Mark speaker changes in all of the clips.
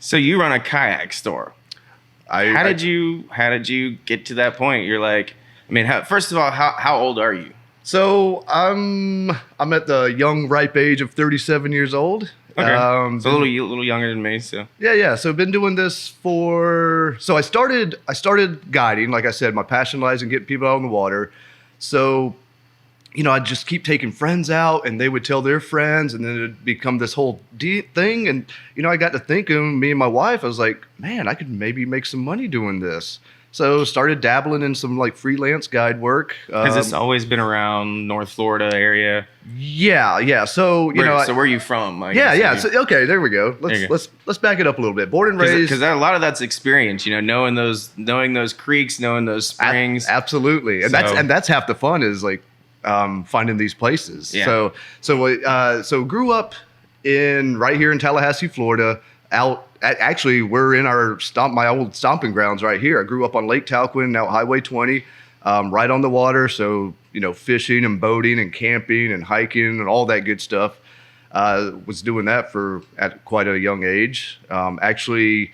Speaker 1: So you run a kayak store. How did you get to that point? You're like, I mean, first of all, how old are you?
Speaker 2: So I'm at the young, ripe age of 37 years old.
Speaker 1: Okay, so a little younger than me. So
Speaker 2: yeah. So I've been doing this so I started guiding. Like I said, my passion lies in getting people out on the water. So, I'd just keep taking friends out, and they would tell their friends, and then it'd become this whole thing. And I got to thinking, me and my wife, I was like, man, I could maybe make some money doing this. So started dabbling in some like freelance guide work.
Speaker 1: Has this always been around North Florida area?
Speaker 2: Yeah. So
Speaker 1: so where are you from?
Speaker 2: Yeah. So, okay, there we go. Let's back it up a little bit. Born and raised,
Speaker 1: because a lot of that's experience. Knowing those creeks, knowing those springs.
Speaker 2: Absolutely, and that's half the fun is like finding these places.
Speaker 1: Yeah.
Speaker 2: So grew up right here in Tallahassee, Florida. Actually, we're in my old stomping grounds right here. I grew up on Lake Talquin, now Highway 20, right on the water. So, fishing and boating and camping and hiking and all that good stuff. Was doing that at quite a young age. Actually,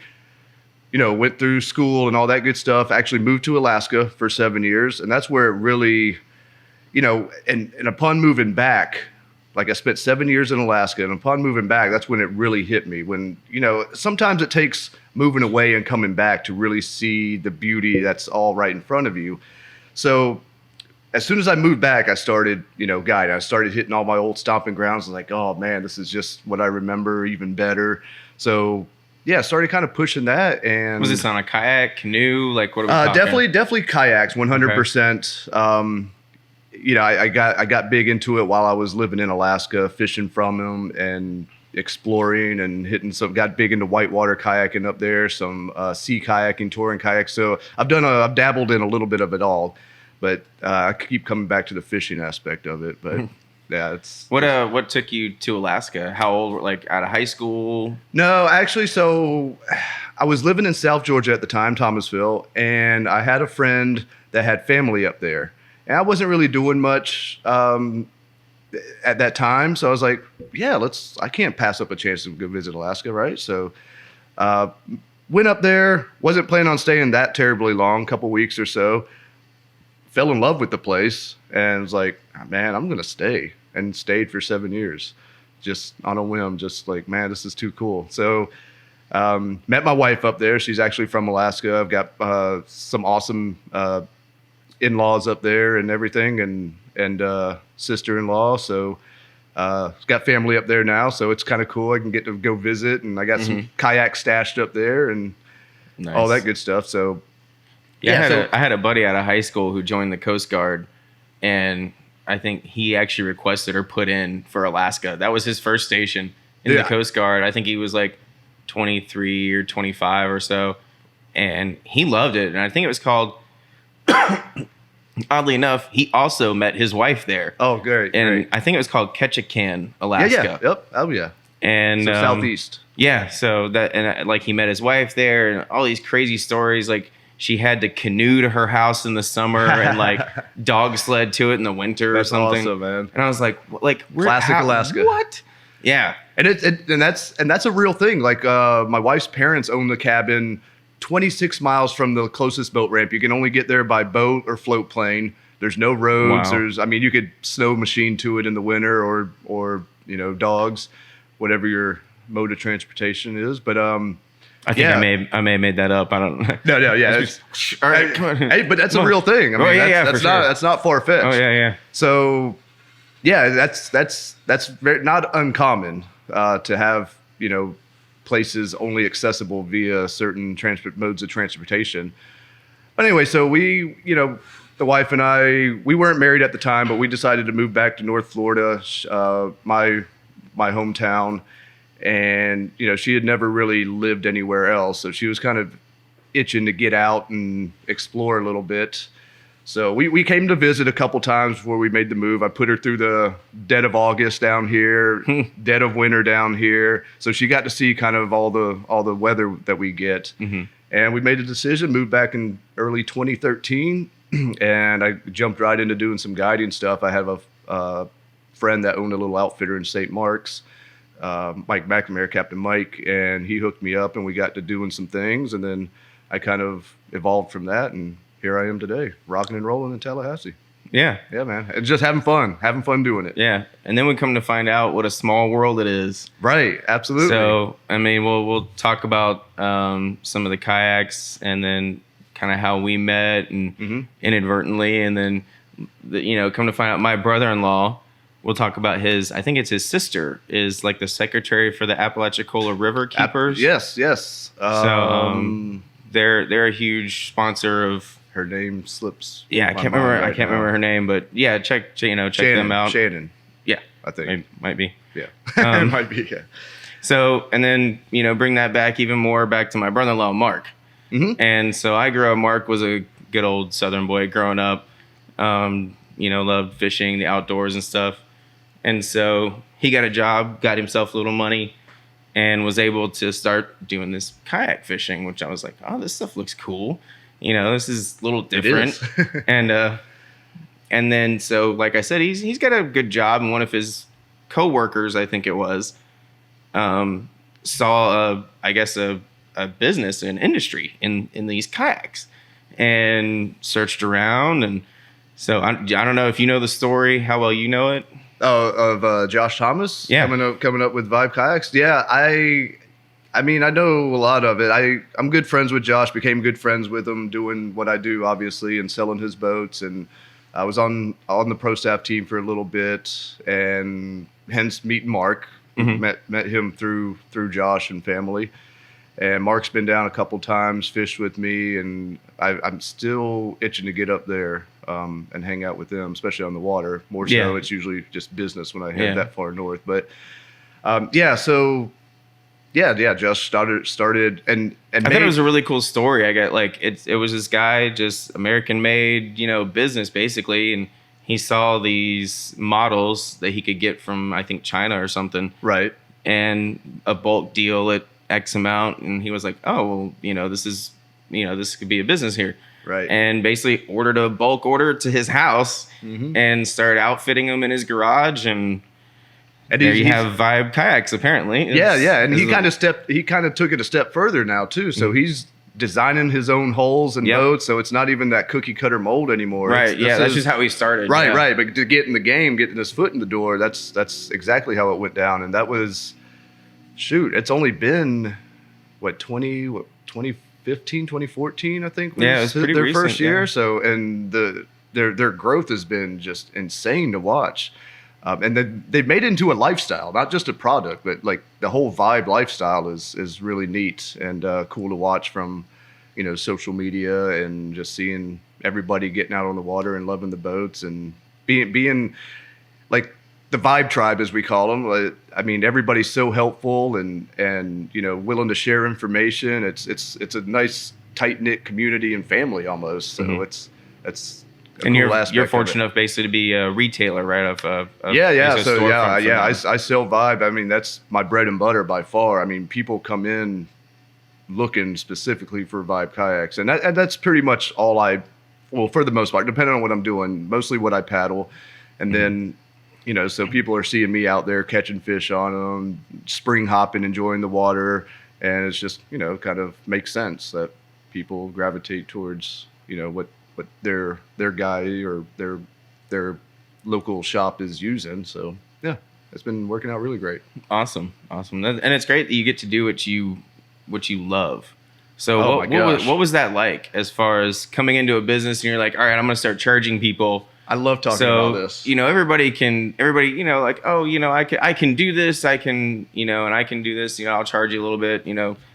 Speaker 2: went through school and all that good stuff. Actually moved to Alaska for 7 years. And that's where it really, and upon moving back, like I spent 7 years in Alaska, and upon moving back, that's when it really hit me. When, sometimes it takes moving away and coming back to really see the beauty that's all right in front of you. So as soon as I moved back, I started, guiding. I started hitting all my old stomping grounds. I was like, oh man, this is just what I remember, even better. So yeah, started kind of pushing that. And
Speaker 1: was this on a kayak, canoe? Like, what are we talking?
Speaker 2: Definitely kayaks, 100%. Okay. I got big into it while I was living in Alaska, fishing from them and exploring and got big into whitewater kayaking up there, some sea kayaking, touring kayaks. So I've dabbled in a little bit of it all, but I keep coming back to the fishing aspect of it. But yeah,
Speaker 1: what took you to Alaska? How old? Like out of high school?
Speaker 2: No, actually, so I was living in South Georgia at the time, Thomasville, and I had a friend that had family up there. And I wasn't really doing much at that time. So I was like, yeah, I can't pass up a chance to go visit Alaska, right? So went up there, wasn't planning on staying that terribly long, couple weeks or so. Fell in love with the place and was like, man, I'm going to stay. And stayed for 7 years, just on a whim, just like, man, this is too cool. So met my wife up there. She's actually from Alaska. I've got some awesome in-laws up there and everything, and sister-in-law. So got family up there now, so it's kind of cool. I can get to go visit, and I got some kayaks stashed up there and all that good stuff. So
Speaker 1: I had a buddy out of high school who joined the Coast Guard, and I think he actually requested or put in for Alaska. That was his first station in the Coast Guard. I think he was like 23 or 25 or so, and he loved it. And I think it was called oddly enough, he also met his wife there.
Speaker 2: Oh, great.
Speaker 1: And I think it was called Ketchikan, Alaska.
Speaker 2: Yeah. Yep. Oh, yeah.
Speaker 1: And
Speaker 2: so southeast.
Speaker 1: Yeah. So like he met his wife there, and all these crazy stories. Like she had to canoe to her house in the summer and like dog sled to it in the winter or something.
Speaker 2: Awesome, man.
Speaker 1: And I was like,
Speaker 2: classic Alaska.
Speaker 1: What? Yeah.
Speaker 2: And that's a real thing. Like my wife's parents own the cabin 26 miles from the closest boat ramp. You can only get there by boat or float plane. There's no roads.
Speaker 1: Wow.
Speaker 2: You could snow machine to it in the winter or dogs, whatever your mode of transportation is. But
Speaker 1: I think I may have made that up. I don't know.
Speaker 2: No, yeah.
Speaker 1: All right, come on.
Speaker 2: Hey, but that's a real thing. That's not far-fetched.
Speaker 1: Oh yeah.
Speaker 2: So yeah, that's not uncommon to have, places only accessible via certain modes of transportation. But anyway, so we, the wife and I, we weren't married at the time, but we decided to move back to North Florida, my hometown. And, she had never really lived anywhere else. So she was kind of itching to get out and explore a little bit. So we came to visit a couple times before we made the move. I put her through the dead of August down here, dead of winter down here. So she got to see kind of all the weather that we get. Mm-hmm. And we made a decision, moved back in early 2013, and I jumped right into doing some guiding stuff. I have a friend that owned a little outfitter in St. Mark's Mike McNamara, Captain Mike, and he hooked me up, and we got to doing some things, and then I kind of evolved from that, and here I am today, rocking and rolling in Tallahassee.
Speaker 1: Yeah.
Speaker 2: Yeah, man. And just having fun doing it.
Speaker 1: Yeah. And then we come to find out what a small world it is.
Speaker 2: Right. Absolutely.
Speaker 1: So, I mean, we'll talk about some of the kayaks and then kind of how we met and inadvertently. And then, come to find out my brother-in-law, we'll talk about I think it's his sister is like the secretary for the Apalachicola River Keepers.
Speaker 2: Yes.
Speaker 1: They're a huge sponsor of.
Speaker 2: Her name slips.
Speaker 1: Yeah, I can't remember her name, but yeah, check them out.
Speaker 2: Shannon.
Speaker 1: Yeah,
Speaker 2: I think
Speaker 1: might be.
Speaker 2: Yeah, it might be. Yeah.
Speaker 1: So, and then bring that back even more back to my brother-in-law Mark. And so I grew up. Mark was a good old Southern boy growing up. Loved fishing, the outdoors and stuff. And so he got a job, got himself a little money, and was able to start doing this kayak fishing, which I was like, oh, this stuff looks cool. This is a little different. And then, so like I said, he's got a good job. And one of his coworkers, I think it was, saw a business, an industry in these kayaks, and searched around. And so I don't know if you know the story, how well you know it.
Speaker 2: Oh, of Josh Thomas.
Speaker 1: Yeah.
Speaker 2: Coming up with Vibe Kayaks. Yeah. I mean, I know a lot of it. I'm good friends with Josh, became good friends with him doing what I do, obviously, and selling his boats. And I was on the pro staff team for a little bit, and hence meeting Mark. Met him through Josh and family. And Mark's been down a couple times, fished with me, and I'm still itching to get up there and hang out with them, especially on the water. More so, it's usually just business when I head that far north. But so. Yeah. Just started, and
Speaker 1: I thought it was a really cool story. I got it was this guy, just American made, business basically, and he saw these models that he could get from I think China or something,
Speaker 2: right?
Speaker 1: And a bulk deal at X amount, and he was like, oh well, this could be a business here,
Speaker 2: right?
Speaker 1: And basically ordered a bulk order to his house and started outfitting them in his garage and. And there you have Vibe Kayaks, apparently.
Speaker 2: And he kind of took it a step further now too. So he's designing his own hulls and boats, so it's not even that cookie cutter mold anymore.
Speaker 1: Right. That's just how he started.
Speaker 2: Right. But to get in the game, getting his foot in the door, that's exactly how it went down. And that was, it's only been 2015, 2014, I think.
Speaker 1: Yeah, it was pretty
Speaker 2: their
Speaker 1: recent,
Speaker 2: first year. So and their growth has been just insane to watch. And they've made it into a lifestyle, not just a product, but like the whole Vibe lifestyle is really neat and cool to watch from, social media and just seeing everybody getting out on the water and loving the boats and being like the Vibe tribe, as we call them. I mean, everybody's so helpful and willing to share information. It's a nice tight knit community and family almost. So it's
Speaker 1: and you're fortunate enough basically to be a retailer, right?
Speaker 2: I sell Vibe. I mean, that's my bread and butter by far. I mean, people come in looking specifically for Vibe kayaks, and that's pretty much all for the most part, depending on what I'm doing, mostly what I paddle, and then so people are seeing me out there catching fish on them, spring hopping, enjoying the water, and it's just kind of makes sense that people gravitate towards what their guy or their local shop is using. So yeah, it's been working out really great.
Speaker 1: Awesome. And it's great that you get to do what you love. So what was that like as far as coming into a business and you're like, all right, I'm going to start charging people.
Speaker 2: I love talking about this.
Speaker 1: Everybody, like, oh, I can do this. I can, and I can do this, I'll charge you a little bit,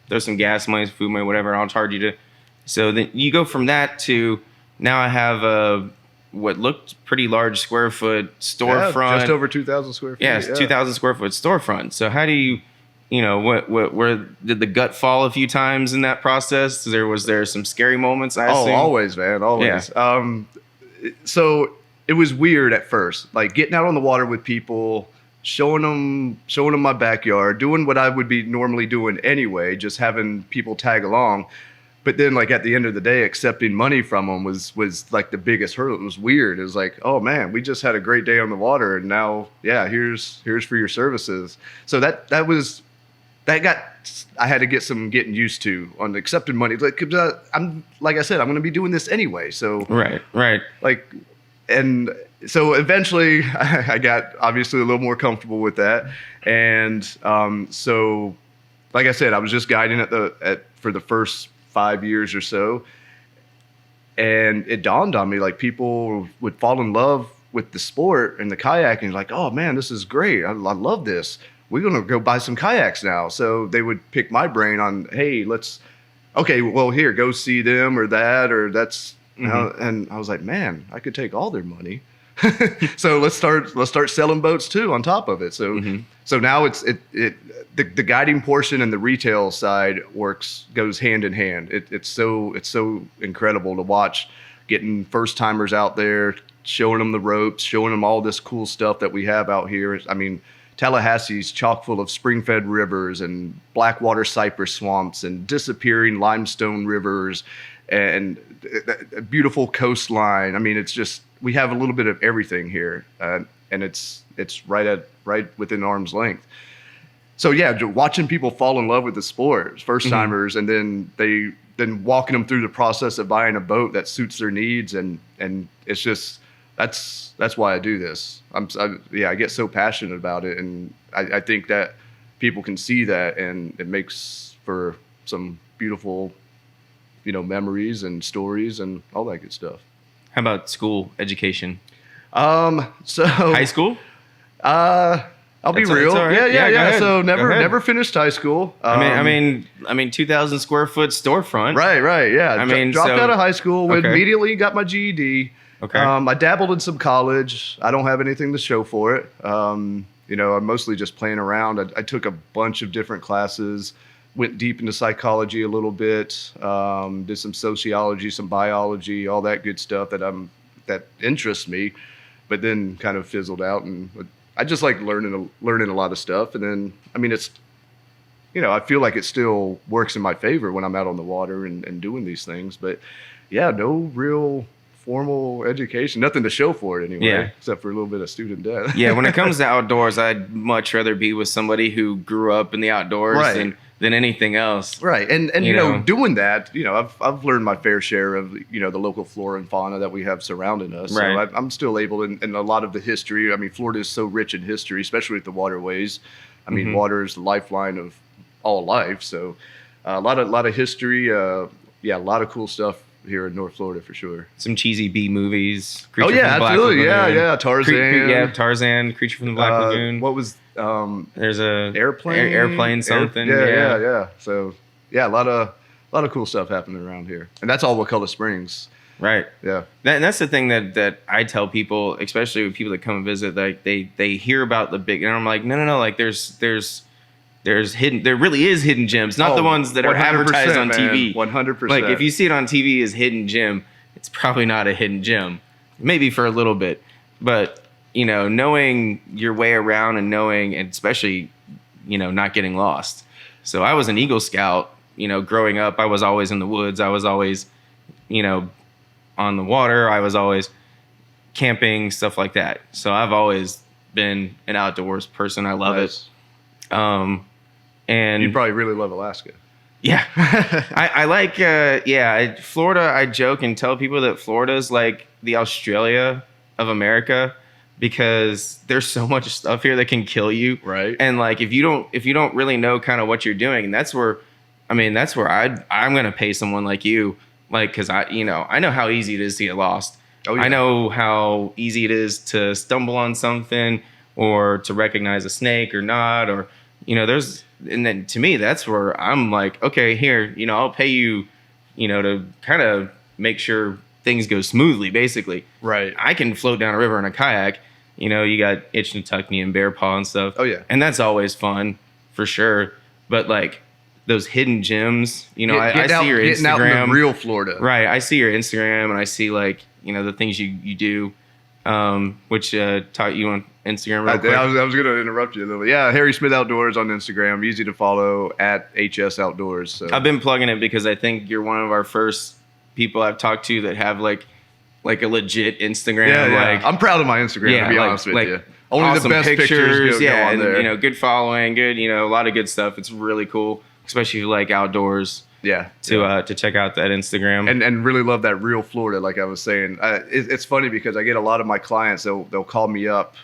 Speaker 1: throw some gas money, food money, whatever. And I'll charge you to, so then you go from that to, now I have what looked pretty large square foot storefront.
Speaker 2: Just over 2,000 square feet.
Speaker 1: Yeah, 2,000 square foot storefront. So how do you, where did the gut fall a few times in that process? Was there some scary moments? I assume?
Speaker 2: Always, man, always.
Speaker 1: Yeah.
Speaker 2: So it was weird at first, like getting out on the water with people, showing them my backyard, doing what I would be normally doing anyway, just having people tag along. But then, like, at the end of the day, accepting money from them was like the biggest hurdle. It was weird. It was like, oh man, we just had a great day on the water, and now, yeah, here's for your services. So I had to get some getting used to on accepting money. Like I said, I'm going to be doing this anyway. So
Speaker 1: right.
Speaker 2: like, and so eventually I got obviously a little more comfortable with that. And so, like I said, I was just guiding for the first 5 years or so. And it dawned on me, like, people would fall in love with the sport and the kayaking. Like, oh man, this is great. I love this. We're going to go buy some kayaks now. So they would pick my brain on, hey, okay, well, here, go see them or that, or that's, you know, and I was like, man, I could take all their money. So let's start selling boats too on top of it. So, so now the guiding portion and the retail side goes hand in hand. It's so incredible to watch, getting first timers out there, showing them the ropes, showing them all this cool stuff that we have out here. I mean, Tallahassee's chock full of spring-fed rivers and blackwater cypress swamps and disappearing limestone rivers and a beautiful coastline. I mean, it's just, we have a little bit of everything here, and it's right within arm's length. So yeah, watching people fall in love with the sport, first timers, and then walking them through the process of buying a boat that suits their needs, and it's just, that's why I do this. I get so passionate about it, and I think that people can see that, and it makes for some beautiful, memories and stories and all that good stuff.
Speaker 1: How about school education?
Speaker 2: So
Speaker 1: high school?
Speaker 2: I'll be real.
Speaker 1: Right.
Speaker 2: Yeah. So never finished high school.
Speaker 1: I mean, 2,000 square foot storefront.
Speaker 2: Right. Yeah.
Speaker 1: I mean,
Speaker 2: dropped out of high school. Immediately got my GED.
Speaker 1: Okay.
Speaker 2: I dabbled in some college. I don't have anything to show for it. I'm mostly just playing around. I took a bunch of different classes, went deep into psychology a little bit, did some sociology, some biology, all that good stuff that interests me, but then kind of fizzled out. And I just like learning a lot of stuff. And then, I mean, it's, I feel like it still works in my favor when I'm out on the water and doing these things. But yeah, no real formal education, nothing to show for it anyway, except for a little bit of student debt.
Speaker 1: Yeah, when it comes to outdoors, I'd much rather be with somebody who grew up in the outdoors than anything else.
Speaker 2: Right. And doing that, I've learned my fair share of, the local flora and fauna that we have surrounding us.
Speaker 1: Right.
Speaker 2: So I'm still able, in a lot of the history, I mean, Florida is so rich in history, especially with the waterways. I mean, water is the lifeline of all life. So a lot of history, a lot of cool stuff here in North Florida for sure.
Speaker 1: Some cheesy B movies.
Speaker 2: Creature from the absolutely. Black Tarzan.
Speaker 1: Tarzan, Creature from the Black Lagoon.
Speaker 2: What was
Speaker 1: there's a
Speaker 2: airplane something. Yeah. So yeah, a lot of cool stuff happening around here, and that's all Wakulla Springs.
Speaker 1: Right.
Speaker 2: Yeah.
Speaker 1: And that's the thing that I tell people, especially with people that come and visit, like they hear about the big, and I'm like, no, like there's hidden, there really is hidden gems, not the ones that are advertised on TV.
Speaker 2: 100%.
Speaker 1: Like if you see it on TV as hidden gem, it's probably not a hidden gem, maybe for a little bit, but knowing your way around and especially, not getting lost. So I was an Eagle Scout, growing up. I was always in the woods. I was always, on the water. I was always camping, stuff like that. So I've always been an outdoors person. I love it. And
Speaker 2: you probably really love Alaska.
Speaker 1: Yeah. I like, Florida. I joke and tell people that Florida is like the Australia of America, because there's so much stuff here that can kill you.
Speaker 2: Right.
Speaker 1: And like, if you don't really know kind of what you're doing, and that's where I'm going to pay someone like you, like, cause I know how easy it is to get lost. Oh, yeah. I know how easy it is to stumble on something or to recognize a snake or not, or, and then to me, that's where I'm like, okay, here, I'll pay you, to kind of make sure things go smoothly, basically.
Speaker 2: Right.
Speaker 1: I can float down a river in a kayak. You got Itchnatucknee and Bear Paw and stuff.
Speaker 2: Oh, yeah.
Speaker 1: And that's always fun, for sure. But, like, those hidden gems, I see your Instagram.
Speaker 2: Getting out in the real Florida.
Speaker 1: Right. I see your Instagram, and I see, like, the things you do. which taught you on Instagram real
Speaker 2: I
Speaker 1: quick.
Speaker 2: was going to interrupt you a little bit. Yeah, Harry Smith Outdoors on Instagram. Easy to follow at HS Outdoors. So.
Speaker 1: I've been plugging it because I think you're one of our first people I've talked to that have like a legit Instagram.
Speaker 2: Yeah.
Speaker 1: Like,
Speaker 2: I'm proud of my Instagram, to be honest with you. Only
Speaker 1: awesome
Speaker 2: the best pictures go on
Speaker 1: and
Speaker 2: there.
Speaker 1: good following, good, a lot of good stuff. It's really cool, especially if you like outdoors.
Speaker 2: Yeah.
Speaker 1: To check out that Instagram
Speaker 2: and really love that real Florida. Like I was saying, it's funny because I get a lot of my clients. They'll call me up.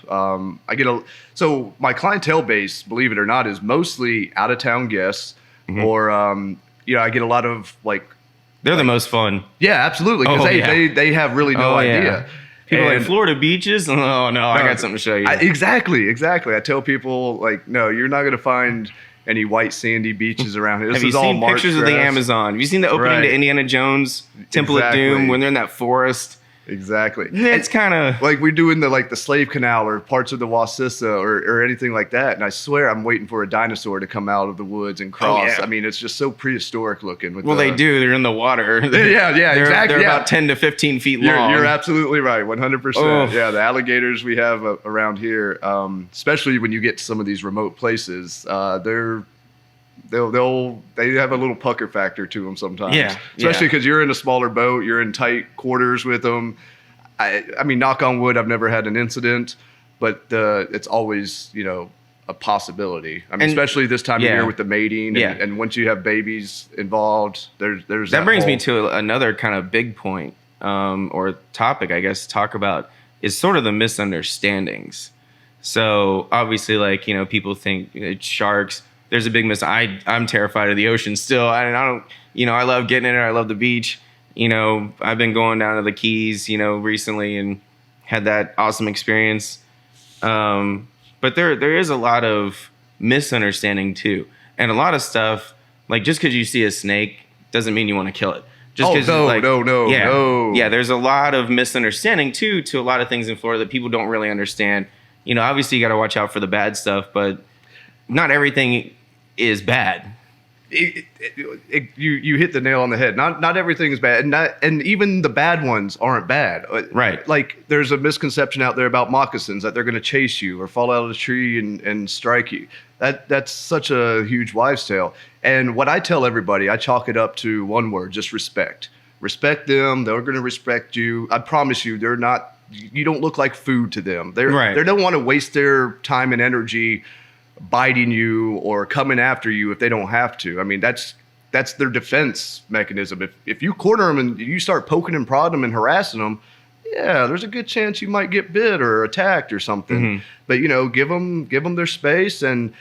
Speaker 2: So my clientele base, believe it or not, is mostly out of town guests, or I get a lot of
Speaker 1: they're the most fun.
Speaker 2: Yeah, absolutely, because they have really no idea.
Speaker 1: Yeah. People are like Florida beaches. Oh no, I got something to show you.
Speaker 2: Exactly. I tell people no, you're not going to find any white sandy beaches around here.
Speaker 1: Have you seen pictures of the Amazon? Have you seen the opening to Indiana Jones Temple of Doom when they're in that forest?
Speaker 2: Exactly.
Speaker 1: It's kind of
Speaker 2: like we're doing the Slave Canal or parts of the Wasissa or anything like that. And I swear I'm waiting for a dinosaur to come out of the woods and cross.
Speaker 1: Oh, yeah.
Speaker 2: I mean, it's just so prehistoric looking.
Speaker 1: They do. They're in the water.
Speaker 2: Exactly.
Speaker 1: They're about 10 to 15 feet long.
Speaker 2: You're absolutely right. 100%. Yeah, the alligators we have around here, especially when you get to some of these remote places, they have a little pucker factor to them sometimes.
Speaker 1: Yeah,
Speaker 2: especially because you're in a smaller boat, you're in tight quarters with them. I mean, knock on wood, I've never had an incident, but it's always a possibility. I mean, especially this time of year with the mating, and once you have babies involved, there's
Speaker 1: that brings me to another kind of big point or topic, I guess, to talk about is sort of the misunderstandings. So obviously, people think it's sharks. There's a big I'm terrified of the ocean still. I don't, I love getting in it. I love the beach. I've been going down to the Keys, recently and had that awesome experience. But there is a lot of misunderstanding too. And a lot of stuff, just because you see a snake doesn't mean you want to kill it. Just
Speaker 2: no.
Speaker 1: Yeah, there's a lot of misunderstanding too to a lot of things in Florida that people don't really understand. Obviously you got to watch out for the bad stuff, but not everything is bad.
Speaker 2: You hit the nail on the head. Not everything is bad, and even the bad ones aren't bad.
Speaker 1: Right.
Speaker 2: There's a misconception out there about moccasins that they're going to chase you or fall out of the tree and strike you. That's such a huge wives' tale. And what I tell everybody, I chalk it up to one word: just respect. Respect them. They're going to respect you. I promise you, they're not. You don't look like food to them. They don't want to waste their time and energy biting you or coming after you if they don't have to. I mean, that's their defense mechanism. If you corner them and you start poking and prodding them and harassing them, yeah, there's a good chance you might get bit or attacked or something. But give them their space, and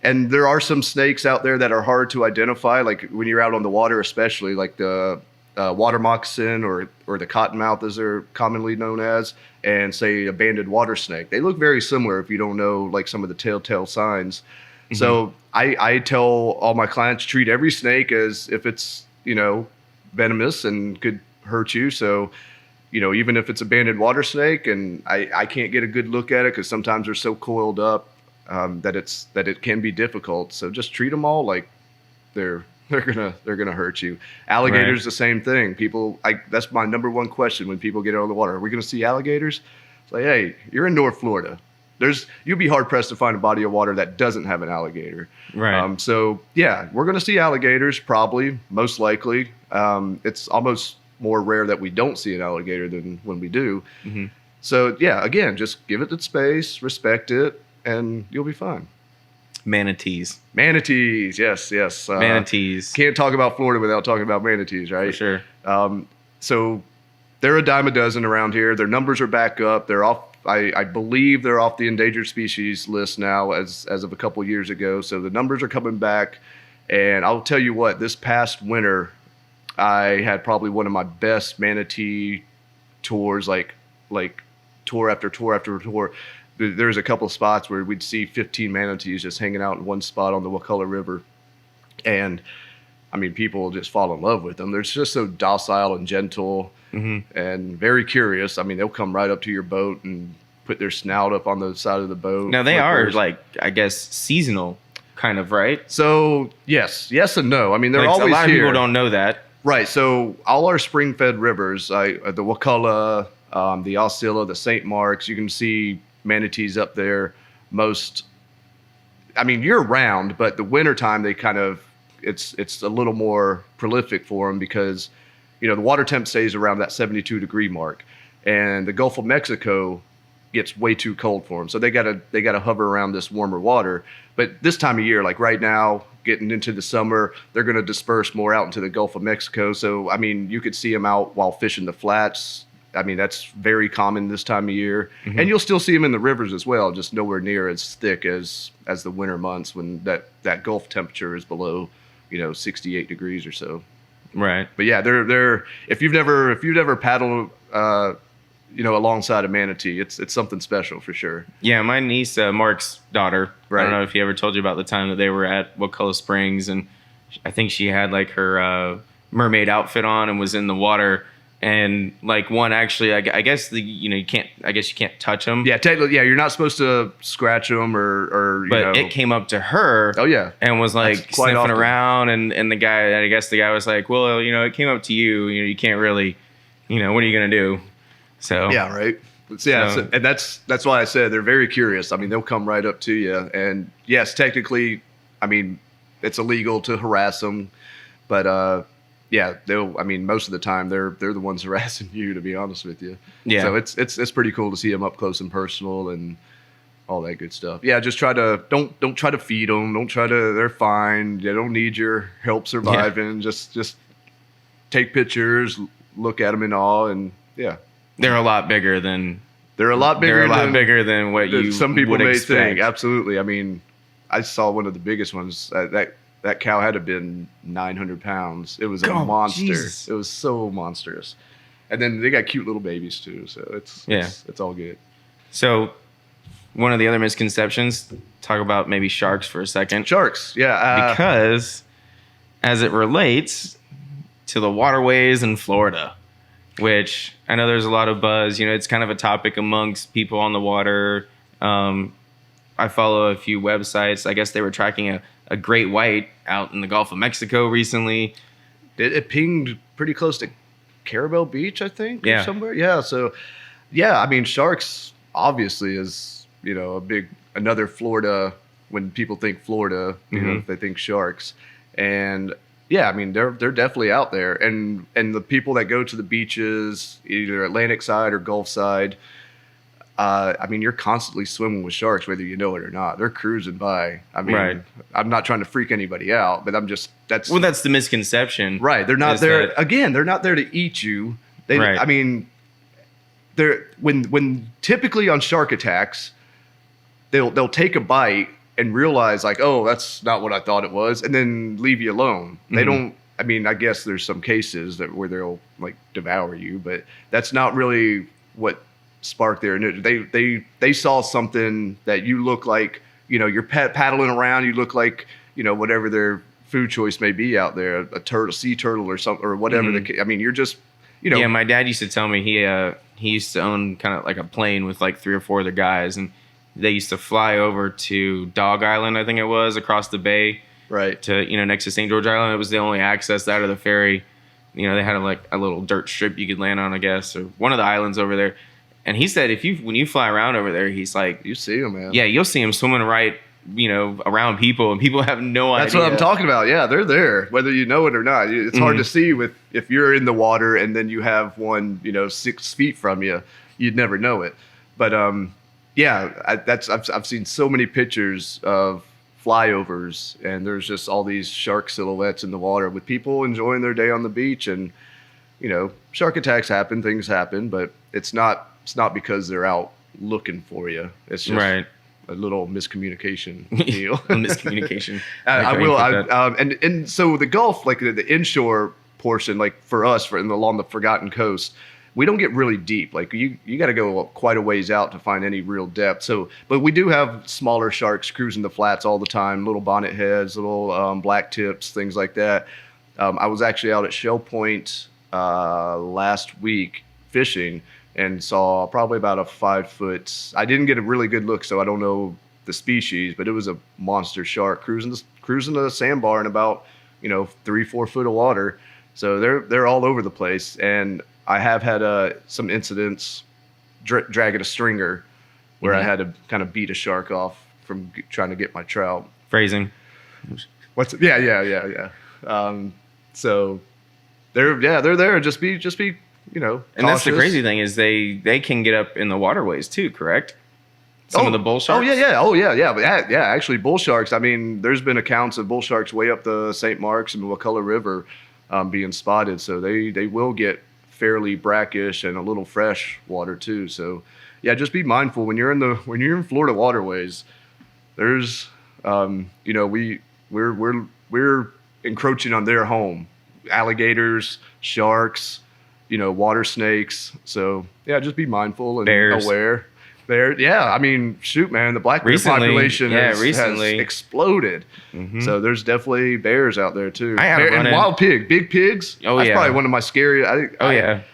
Speaker 2: there are some snakes out there that are hard to identify, like when you're out on the water, especially like the water moccasin or the cottonmouth, as they're commonly known as, and say a banded water snake. They look very similar if you don't know some of the telltale signs. So I tell all my clients, treat every snake as if it's venomous and could hurt you. So even if it's a banded water snake and I can't get a good look at it because sometimes they're so coiled up that it can be difficult. So just treat them all like they're gonna hurt you. Alligators, the same thing. That's my number one question when people get out of the water. Are we gonna see alligators? It's like, hey, you're in North Florida. You'll be hard pressed to find a body of water that doesn't have an alligator.
Speaker 1: Right.
Speaker 2: So yeah, we're gonna see alligators probably, most likely. It's almost more rare that we don't see an alligator than when we do. So yeah, again, just give it its space, respect it, and you'll be fine.
Speaker 1: Manatees,
Speaker 2: yes.
Speaker 1: manatees.
Speaker 2: Can't talk about Florida without talking about manatees, right?
Speaker 1: For sure.
Speaker 2: So they're a dime a dozen around here. Their numbers are back up. They're off. I believe they're off the endangered species list now as of a couple years ago. So the numbers are coming back. And I'll tell you what, this past winter, I had probably one of my best manatee tours, like tour after tour after tour. There's a couple of spots where we'd see 15 manatees just hanging out in one spot on the Wakulla River. And I mean, people just fall in love with them. They're just so docile and gentle and very curious. I mean, they'll come right up to your boat and put their snout up on the side of the boat.
Speaker 1: Now, they are I guess, seasonal kind of, right?
Speaker 2: So yes and no. I mean, they're always here.
Speaker 1: A lot of people don't know that.
Speaker 2: Right. So all our spring-fed rivers, the Wakulla, the Osceola, the St. Marks. You can see manatees up there year round, but the wintertime they kind of it's a little more prolific for them because the water temp stays around that 72-degree mark, and the Gulf of Mexico gets way too cold for them. So they gotta hover around this warmer water. But this time of year, like right now, getting into the summer, they're going to disperse more out into the Gulf of Mexico. So, you could see them out while fishing the flats. That's very common this time of year. Mm-hmm. And you'll still see them in the rivers as well, just nowhere near as thick as the winter months when that Gulf temperature is below, 68 degrees or so.
Speaker 1: Right.
Speaker 2: But yeah, they're if you've never paddled alongside a manatee, it's something special for sure.
Speaker 1: Yeah, my niece, Mark's daughter.
Speaker 2: Right.
Speaker 1: I don't know if he ever told you about the time that they were at Wakulla Springs, and I think she had like her mermaid outfit on and was in the water. And like one actually, I guess you can't. I guess you can't touch them.
Speaker 2: Yeah, technically, yeah, you're not supposed to scratch them or.
Speaker 1: But it came up to her.
Speaker 2: Oh yeah,
Speaker 1: and was like sniffing around, and the guy. I guess the guy was like, "Well, it came up to you. You can't really, what are you gonna do?" So
Speaker 2: yeah, right. Yeah, and that's why I said they're very curious. They'll come right up to you, and yes, technically, it's illegal to harass them, but yeah, most of the time they're the ones harassing you, to be honest with you.
Speaker 1: Yeah.
Speaker 2: So it's pretty cool to see them up close and personal and all that good stuff. Yeah, just don't try to feed them. They're fine. They don't need your help surviving. Yeah. Just take pictures, look at them in awe, and yeah.
Speaker 1: They're a lot bigger than
Speaker 2: what
Speaker 1: some
Speaker 2: people
Speaker 1: would
Speaker 2: may
Speaker 1: expect.
Speaker 2: think. Absolutely. I saw one of the biggest ones. That cow had to have been 900 pounds. It was a monster. Jesus. It was so monstrous. And then they got cute little babies too. So it's all good.
Speaker 1: So one of the other misconceptions, talk about maybe sharks for a second.
Speaker 2: Sharks, yeah.
Speaker 1: Because as it relates to the waterways in Florida, which I know there's a lot of buzz. It's kind of a topic amongst people on the water. I follow a few websites. I guess they were tracking a great white out in the Gulf of Mexico recently.
Speaker 2: It pinged pretty close to Carabel Beach, I think,
Speaker 1: or
Speaker 2: somewhere. Yeah, so, yeah, sharks obviously is, another Florida, when people think Florida, they think sharks. And yeah, they're definitely out there. And the people that go to the beaches, either Atlantic side or Gulf side, you're constantly swimming with sharks, whether you know it or not. They're cruising by.
Speaker 1: Right.
Speaker 2: I'm not trying to freak anybody out, but that's
Speaker 1: the misconception.
Speaker 2: Right. They're not there. Again, they're not there to eat you.
Speaker 1: Right.
Speaker 2: They're when typically on shark attacks, they'll take a bite and realize like, oh, that's not what I thought it was, and then leave you alone. Mm-hmm. They don't. I guess there's some cases where they'll like devour you, but that's not really what sparked their. They saw something that you look like, you're paddling around. You look like, whatever their food choice may be out there, a sea turtle or something or whatever. Mm-hmm. You're just,
Speaker 1: Yeah, my dad used to tell me he used to own kind of like a plane with like 3 or 4 other guys, and they used to fly over to Dog Island, I think it was, across the bay.
Speaker 2: Right.
Speaker 1: To, next to St. George Island. It was the only access out of the ferry. They had a little dirt strip you could land on, I guess, or one of the islands over there. And he said when you fly around over there, he's like,
Speaker 2: you see them, man.
Speaker 1: Yeah, you'll see them swimming right, around people, and people have no idea.
Speaker 2: That's what I'm talking about. Yeah, they're there, whether you know it or not. It's hard to see if you're in the water and then you have one, 6 feet from you, you'd never know it. But I've seen so many pictures of flyovers, and there's just all these shark silhouettes in the water with people enjoying their day on the beach. And shark attacks happen, things happen, but it's not because they're out looking for you. It's just
Speaker 1: right.
Speaker 2: A little miscommunication deal.
Speaker 1: Miscommunication.
Speaker 2: And so the Gulf, like the inshore portion, like for us, along the Forgotten Coast, we don't get really deep. Like you got to go quite a ways out to find any real depth. So, but we do have smaller sharks cruising the flats all the time, little bonnet heads, little black tips, things like that. I was actually out at Shell Point last week fishing and saw probably about a 5-foot. I didn't get a really good look, so I don't know the species, but it was a monster shark cruising the sandbar in about 3-4 foot of water. So they're all over the place. And I have had some incidents dragging a stringer where I had to kind of beat a shark off from trying to get my trout.
Speaker 1: Phrasing.
Speaker 2: Yeah. So they're there. Just be
Speaker 1: And
Speaker 2: cautious.
Speaker 1: that's the crazy thing is they can get up in the waterways too, correct? Some of the bull sharks.
Speaker 2: But actually, bull sharks. I mean, there's been accounts of bull sharks way up the St. Marks and Wakulla River being spotted. So they will get fairly brackish and a little fresh water too. So yeah, just be mindful when you're in Florida waterways. There's we're encroaching on their home. Alligators, sharks, water snakes. So yeah, just be mindful and
Speaker 1: Bears.
Speaker 2: Aware. I mean, shoot, man, the black bear population has exploded. Mm-hmm. So there's definitely bears out there too. And wild big pigs.
Speaker 1: That's
Speaker 2: probably one of my scary.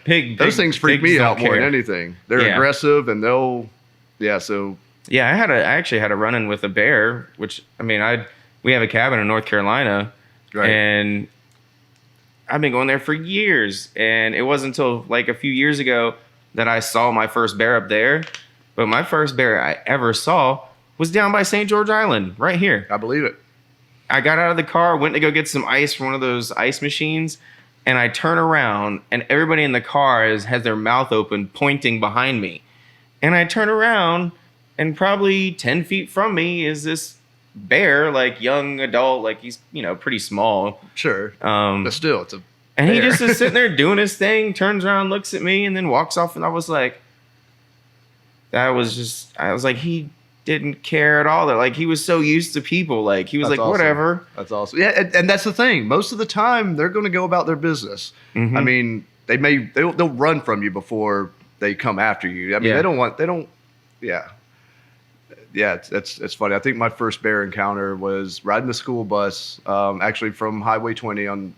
Speaker 1: Pig.
Speaker 2: Those things freak me out more than anything. They're aggressive and they'll. Yeah. So.
Speaker 1: Yeah, I actually had a run-in with a bear, which we have a cabin in North Carolina,
Speaker 2: right.
Speaker 1: And I've been going there for years, and it wasn't until like a few years ago that I saw my first bear up there. But my first bear I ever saw was down by St. George Island, right here.
Speaker 2: I believe it.
Speaker 1: I got out of the car, went to go get some ice from one of those ice machines, and I turn around, and everybody in the car has their mouth open, pointing behind me. And I turn around, and probably 10 feet from me is this bear, like young adult, like he's, pretty small.
Speaker 2: Sure. But still, it's a
Speaker 1: And
Speaker 2: bear.
Speaker 1: He just is sitting there doing his thing, turns around, looks at me, and then walks off, and I was like, he didn't care at all. Like, he was so used to people. Like, he was
Speaker 2: That's
Speaker 1: like,
Speaker 2: awesome.
Speaker 1: whatever.
Speaker 2: That's awesome. Yeah, and that's the thing. Most of the time, they're going to go about their business. Mm-hmm. I mean, they'll run from you before they come after you. I mean, yeah. Yeah, it's funny. I think my first bear encounter was riding the school bus, actually from Highway 20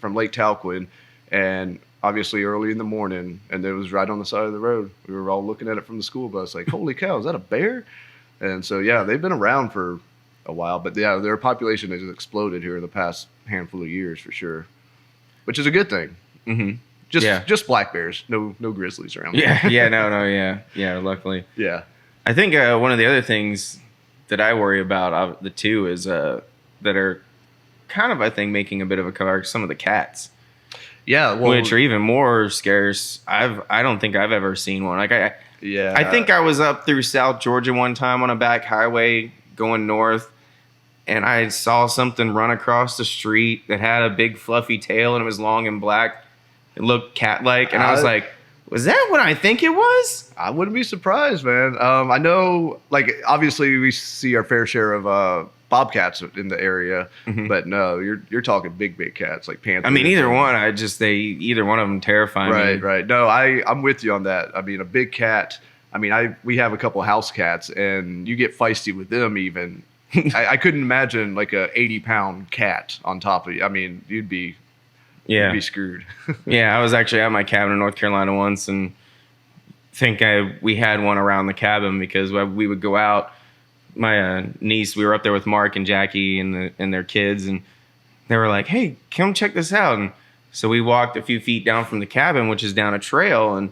Speaker 2: from Lake Talquin, and obviously early in the morning, and it was right on the side of the road. We were all looking at it from the school bus, like, holy cow, is that a bear? And so, yeah, they've been around for a while, but yeah, their population has exploded here in the past handful of years for sure, which is a good thing.
Speaker 1: Mm-hmm.
Speaker 2: Just black bears, no grizzlies around.
Speaker 1: Yeah, luckily.
Speaker 2: Yeah.
Speaker 1: I think one of the other things that I worry about, the two, is that are kind of, I think, making a bit of a cover, some of the cats.
Speaker 2: Yeah,
Speaker 1: which are even more scarce. I don't think I've ever seen one. I think I was up through South Georgia one time on a back highway going north, and I saw something run across the street that had a big fluffy tail and it was long and black. It looked cat-like, and I was like, was that what I think it was?
Speaker 2: I wouldn't be surprised, man. I know, like, obviously we see our fair share of bobcats in the area, mm-hmm. But no, you're talking big cats like panthers.
Speaker 1: I mean, either one of them terrify me.
Speaker 2: Right. No, I'm with you on that. I mean, a big cat. I mean, we have a couple house cats, and you get feisty with them. Even I couldn't imagine like a 80-pound cat on top of you. I mean, you'd be screwed.
Speaker 1: Yeah, I was actually at my cabin in North Carolina once, and we had one around the cabin because we would go out. My niece, we were up there with Mark and Jackie and their kids, and they were like, hey, come check this out. And so we walked a few feet down from the cabin, which is down a trail, and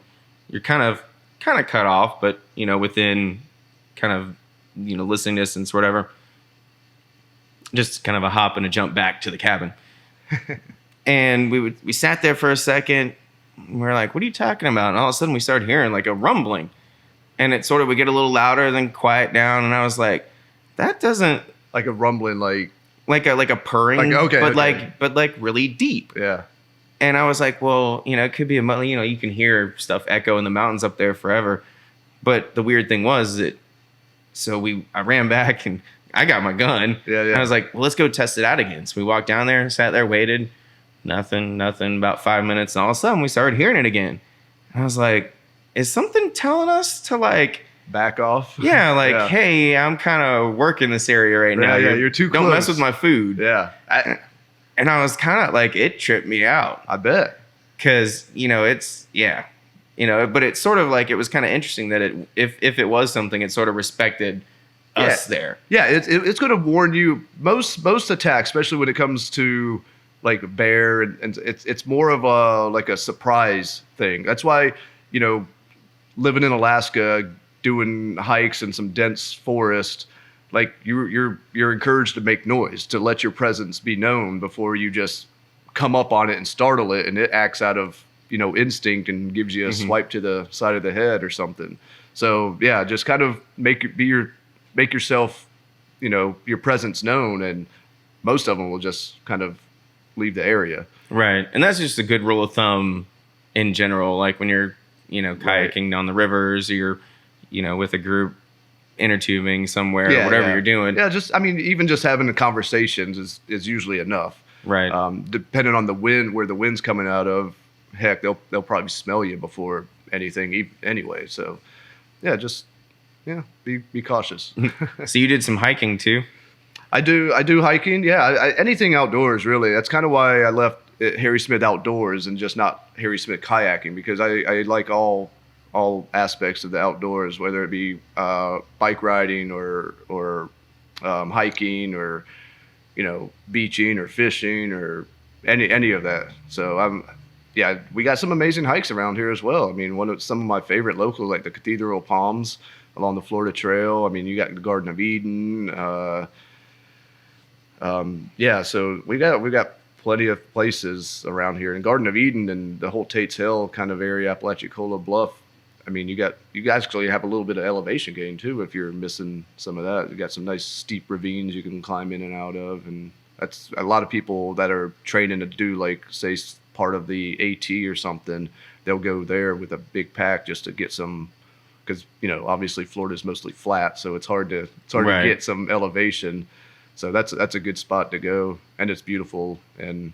Speaker 1: you're kind of cut off, but within kind of listening distance or whatever. Just kind of a hop and a jump back to the cabin. And we sat there for a second, and we were like, what are you talking about? And all of a sudden we started hearing like a rumbling. And it sort of would get a little louder, then quiet down. And I was like, that doesn't...
Speaker 2: Like a rumbling, like
Speaker 1: a purring, but like really deep.
Speaker 2: Yeah.
Speaker 1: And I was like, well, it could be you can hear stuff echo in the mountains up there forever. But the weird thing was that, I ran back and I got my gun.
Speaker 2: Yeah.
Speaker 1: And I was like, well, let's go test it out again. So we walked down there, sat there, waited. Nothing, about 5 minutes. And all of a sudden we started hearing it again. And I was like, is something telling us to like
Speaker 2: back off?
Speaker 1: Yeah, hey, I'm kind of working this area right now.
Speaker 2: Yeah, you're too close.
Speaker 1: Don't mess with my food.
Speaker 2: Yeah.
Speaker 1: And I was kind of like, it tripped me out.
Speaker 2: I bet.
Speaker 1: Because, but it's sort of like, it was kind of interesting that if it was something, it sort of respected us there.
Speaker 2: Yeah, it's going to warn you. Most attacks, especially when it comes to like a bear, and it's more of a like a surprise thing. That's why, living in Alaska, doing hikes in some dense forest, like you're encouraged to make noise, to let your presence be known before you just come up on it and startle it, and it acts out of instinct and gives you a swipe to the side of the head or something. So yeah, just kind of make yourself, your presence known, and most of them will just kind of leave the area.
Speaker 1: Right. And that's just a good rule of thumb in general. Like when you're, kayaking down the rivers, or you're, with a group inner tubing somewhere, or whatever you're doing.
Speaker 2: Yeah. Even just having the conversations is usually enough.
Speaker 1: Right.
Speaker 2: Depending on the wind, where the wind's coming out of, heck, they'll probably smell you before anything anyway. So yeah, be cautious.
Speaker 1: So you did some hiking too?
Speaker 2: I do hiking. Yeah. Anything outdoors, really. That's kind of why I left Harry Smith Outdoors and just not Harry Smith Kayaking, because I like all aspects of the outdoors, whether it be bike riding or hiking, or beaching or fishing or any of that. So we got some amazing hikes around here as well. I mean, some of my favorite local, like the Cathedral Palms along the Florida Trail. I mean, you got the Garden of Eden. So we got plenty of places around here, and Garden of Eden and the whole Tate's Hill kind of area, Apalachicola Bluff. I mean, you guys actually have a little bit of elevation gain too if you're missing some of that. You got some nice steep ravines you can climb in and out of, and that's a lot of people that are training to do, like, say, part of the AT or something. They'll go there with a big pack just to get some, because obviously Florida's mostly flat, so it's hard to get some elevation. So that's a good spot to go, and it's beautiful and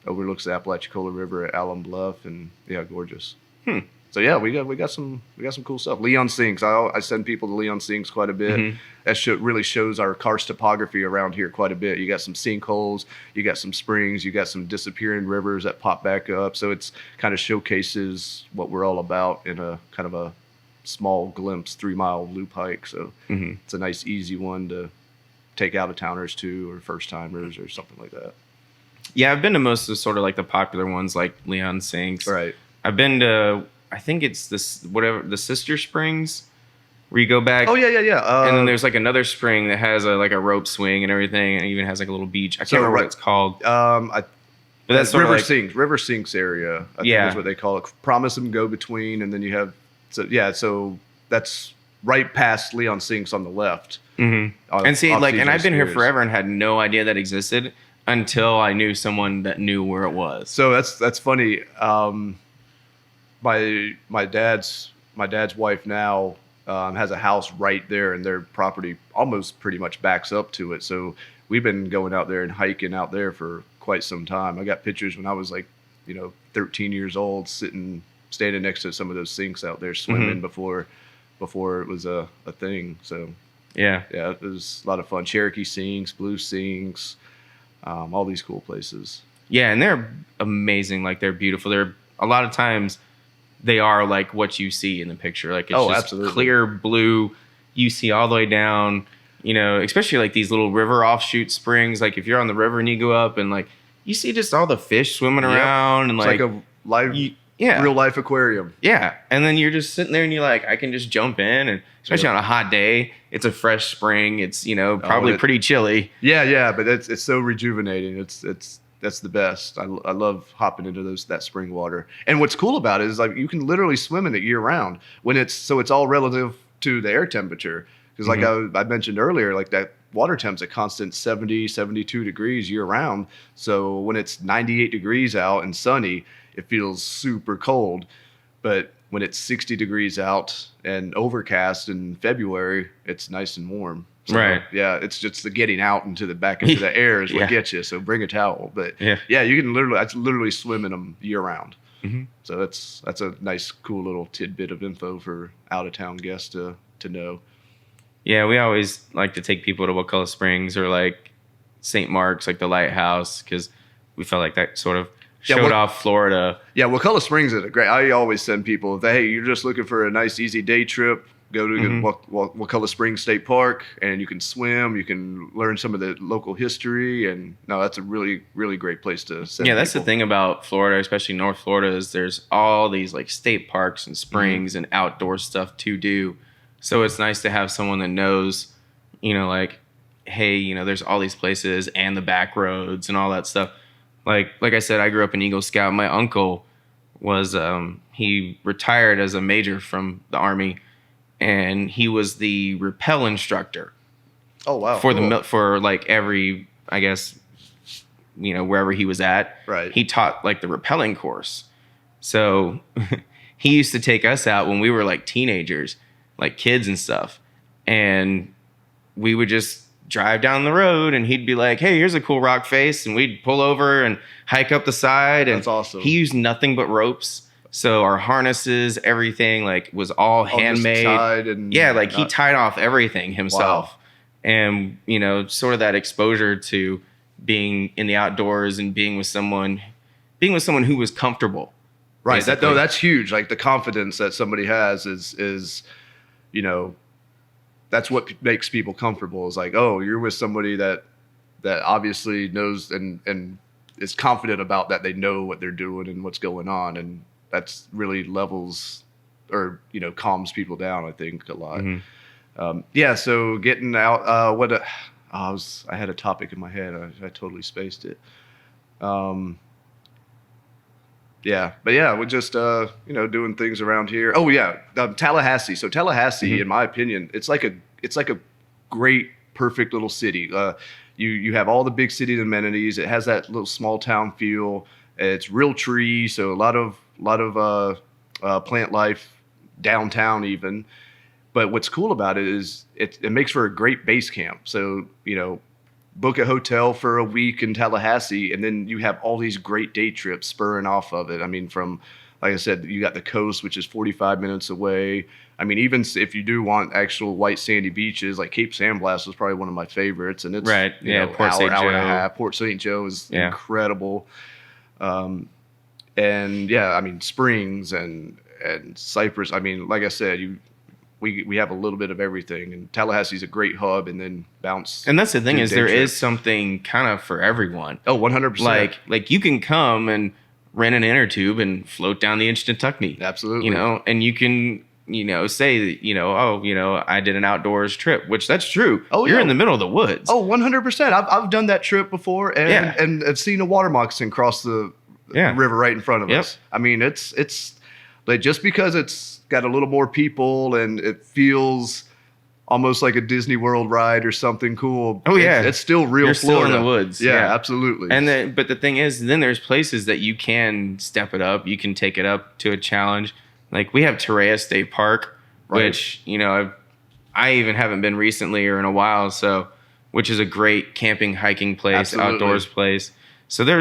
Speaker 2: overlooks the Apalachicola River at Alum Bluff, and gorgeous. So yeah, we got some cool stuff. Leon Sinks. I send people to Leon Sinks quite a bit. That really shows our karst topography around here quite a bit. You got some sinkholes, you got some springs, you got some disappearing rivers that pop back up. So it's kind of showcases what we're all about in a kind of a small glimpse 3-mile loop hike. So it's a nice, easy one to take out of towners to, or first timers or something like that.
Speaker 1: Yeah, I've been to most of sort of like the popular ones, like Leon Sinks.
Speaker 2: Right.
Speaker 1: I've been to, I think it's the Sister Springs, where you go back.
Speaker 2: Oh yeah.
Speaker 1: And then there's like another spring that has a rope swing and everything, and it even has like a little beach. I can't remember what it's called.
Speaker 2: But
Speaker 1: that's
Speaker 2: River Sinks area. I think is what they call it. Promise and go between, and then you have so that's right past Leon Sinks on the left.
Speaker 1: And see, and I've been here forever and had no idea that existed until I knew someone that knew where it was.
Speaker 2: So that's funny. My dad's wife now has a house right there, and their property almost pretty much backs up to it. So we've been going out there and hiking out there for quite some time. I got pictures when I was like, 13 years old, standing next to some of those sinks out there swimming before it was a thing. So yeah, it was a lot of fun. Cherokee Sinks, Blue Sinks, all these cool places.
Speaker 1: Yeah, and they're amazing. Like, they're beautiful. They're a lot of times they are like what you see in the picture. Like, it's just absolutely clear blue. You see all the way down, especially like these little river offshoot springs. Like, if you're on the river and you go up and like you see just all the fish swimming around, and
Speaker 2: it's like a live real life aquarium.
Speaker 1: Yeah. And then you're just sitting there and you're like, I can just jump in, and especially on a hot day, it's a fresh spring. It's, probably pretty chilly.
Speaker 2: Yeah. But it's so rejuvenating. That's the best. I love hopping into that spring water. And what's cool about it is, like, you can literally swim in it year round it's all relative to the air temperature. Because like I mentioned earlier, like, that water temp's a constant 70, 72 degrees year round. So when it's 98 degrees out and sunny, it feels super cold. But when it's 60 degrees out and overcast in February, it's nice and warm. So,
Speaker 1: right.
Speaker 2: Yeah, it's just the getting out into the air is what gets you. So bring a towel. But yeah, you can literally swim in them year round. So that's a nice, cool little tidbit of info for out of town guests to know.
Speaker 1: Yeah, we always like to take people to Wakulla Springs or like St. Mark's, like the lighthouse, because we felt like that sort of showed off Florida.
Speaker 2: Yeah, Wakulla Springs is great. I always send people, hey, you're just looking for a nice, easy day trip, Go to Wakulla Springs State Park, and you can swim. You can learn some of the local history, and no, that's a really, really great place to send
Speaker 1: Yeah, that's
Speaker 2: people.
Speaker 1: the thing about Florida, especially North Florida, is there's all these like state parks and springs and outdoor stuff to do. So it's nice to have someone that knows, like, hey, there's all these places and the back roads and all that stuff. Like I said, I grew up an Eagle Scout. My uncle was he retired as a major from the Army, and he was the rappel instructor.
Speaker 2: Oh wow!
Speaker 1: For like every, I guess, wherever he was at.
Speaker 2: Right.
Speaker 1: He taught like the rappelling course. So he used to take us out when we were like teenagers, like kids and stuff, and we would just drive down the road, and he'd be like, hey, here's a cool rock face, and we'd pull over and hike up the side. And
Speaker 2: that's awesome.
Speaker 1: He used nothing but ropes, so our harnesses, everything like was all handmade. He tied off everything himself. Wow. And sort of that exposure to being in the outdoors and being with someone who was comfortable.
Speaker 2: Right. That's huge. Like the confidence that somebody has is that's what makes people comfortable. Is like, oh, you're with somebody that obviously knows and is confident about that. They know what they're doing and what's going on, and that's really levels or calms people down, I think, a lot. Mm-hmm. So getting out. I had a topic in my head. I totally spaced it. We're just doing things around here. Oh yeah, Tallahassee. So Tallahassee, mm-hmm. in my opinion, it's like a great, perfect little city. You have all the big city amenities. It has that little small town feel. It's real trees, so a lot of plant life downtown even. But what's cool about it is it makes for a great base camp. So book a hotel for a week in Tallahassee, and then you have all these great day trips spurring off of it. I mean, from, like I said, you got the coast, which is 45 minutes away. I mean, even if you do want actual white sandy beaches, like Cape San Blas was probably one of my favorites, and it's
Speaker 1: right. Port St. Joe.
Speaker 2: And a half. Port St. Joe is incredible. Springs and Cypress. I mean, like I said, we have a little bit of everything, and Tallahassee's a great hub, and then bounce.
Speaker 1: And that's the thing is there is something kind of for everyone.
Speaker 2: Oh, 100%.
Speaker 1: Like you can come and rent an inner tube and float down the Instant-Tuckney.
Speaker 2: Absolutely.
Speaker 1: And you can, say that, I did an outdoors trip, which that's true. Oh, you're in the middle of the woods.
Speaker 2: Oh, 100%. I've done that trip before, and I've seen a water moccasin cross the river right in front of us. I mean, it's like, just because it's got a little more people and it feels almost like a Disney World ride or something cool.
Speaker 1: Oh yeah,
Speaker 2: it's still real.
Speaker 1: You're
Speaker 2: Florida.
Speaker 1: Still in the woods.
Speaker 2: Yeah, absolutely.
Speaker 1: But the thing is, then there's places that you can step it up. You can take it up to a challenge. Like we have Torreya State Park, which I even haven't been recently or in a while. So, which is a great camping, hiking place, outdoors place. So there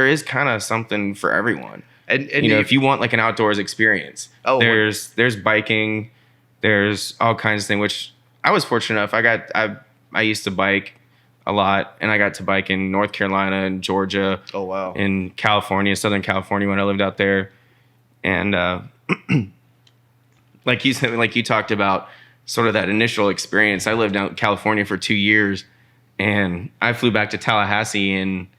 Speaker 1: is kind of something for everyone. And if you want like an outdoors experience, there's biking, there's all kinds of things. Which I was fortunate enough. I used to bike a lot, and I got to bike in North Carolina and Georgia.
Speaker 2: Oh wow!
Speaker 1: In California, Southern California, when I lived out there, and like you said, like you talked about, sort of that initial experience. I lived out in California for 2 years, and I flew back to Tallahassee in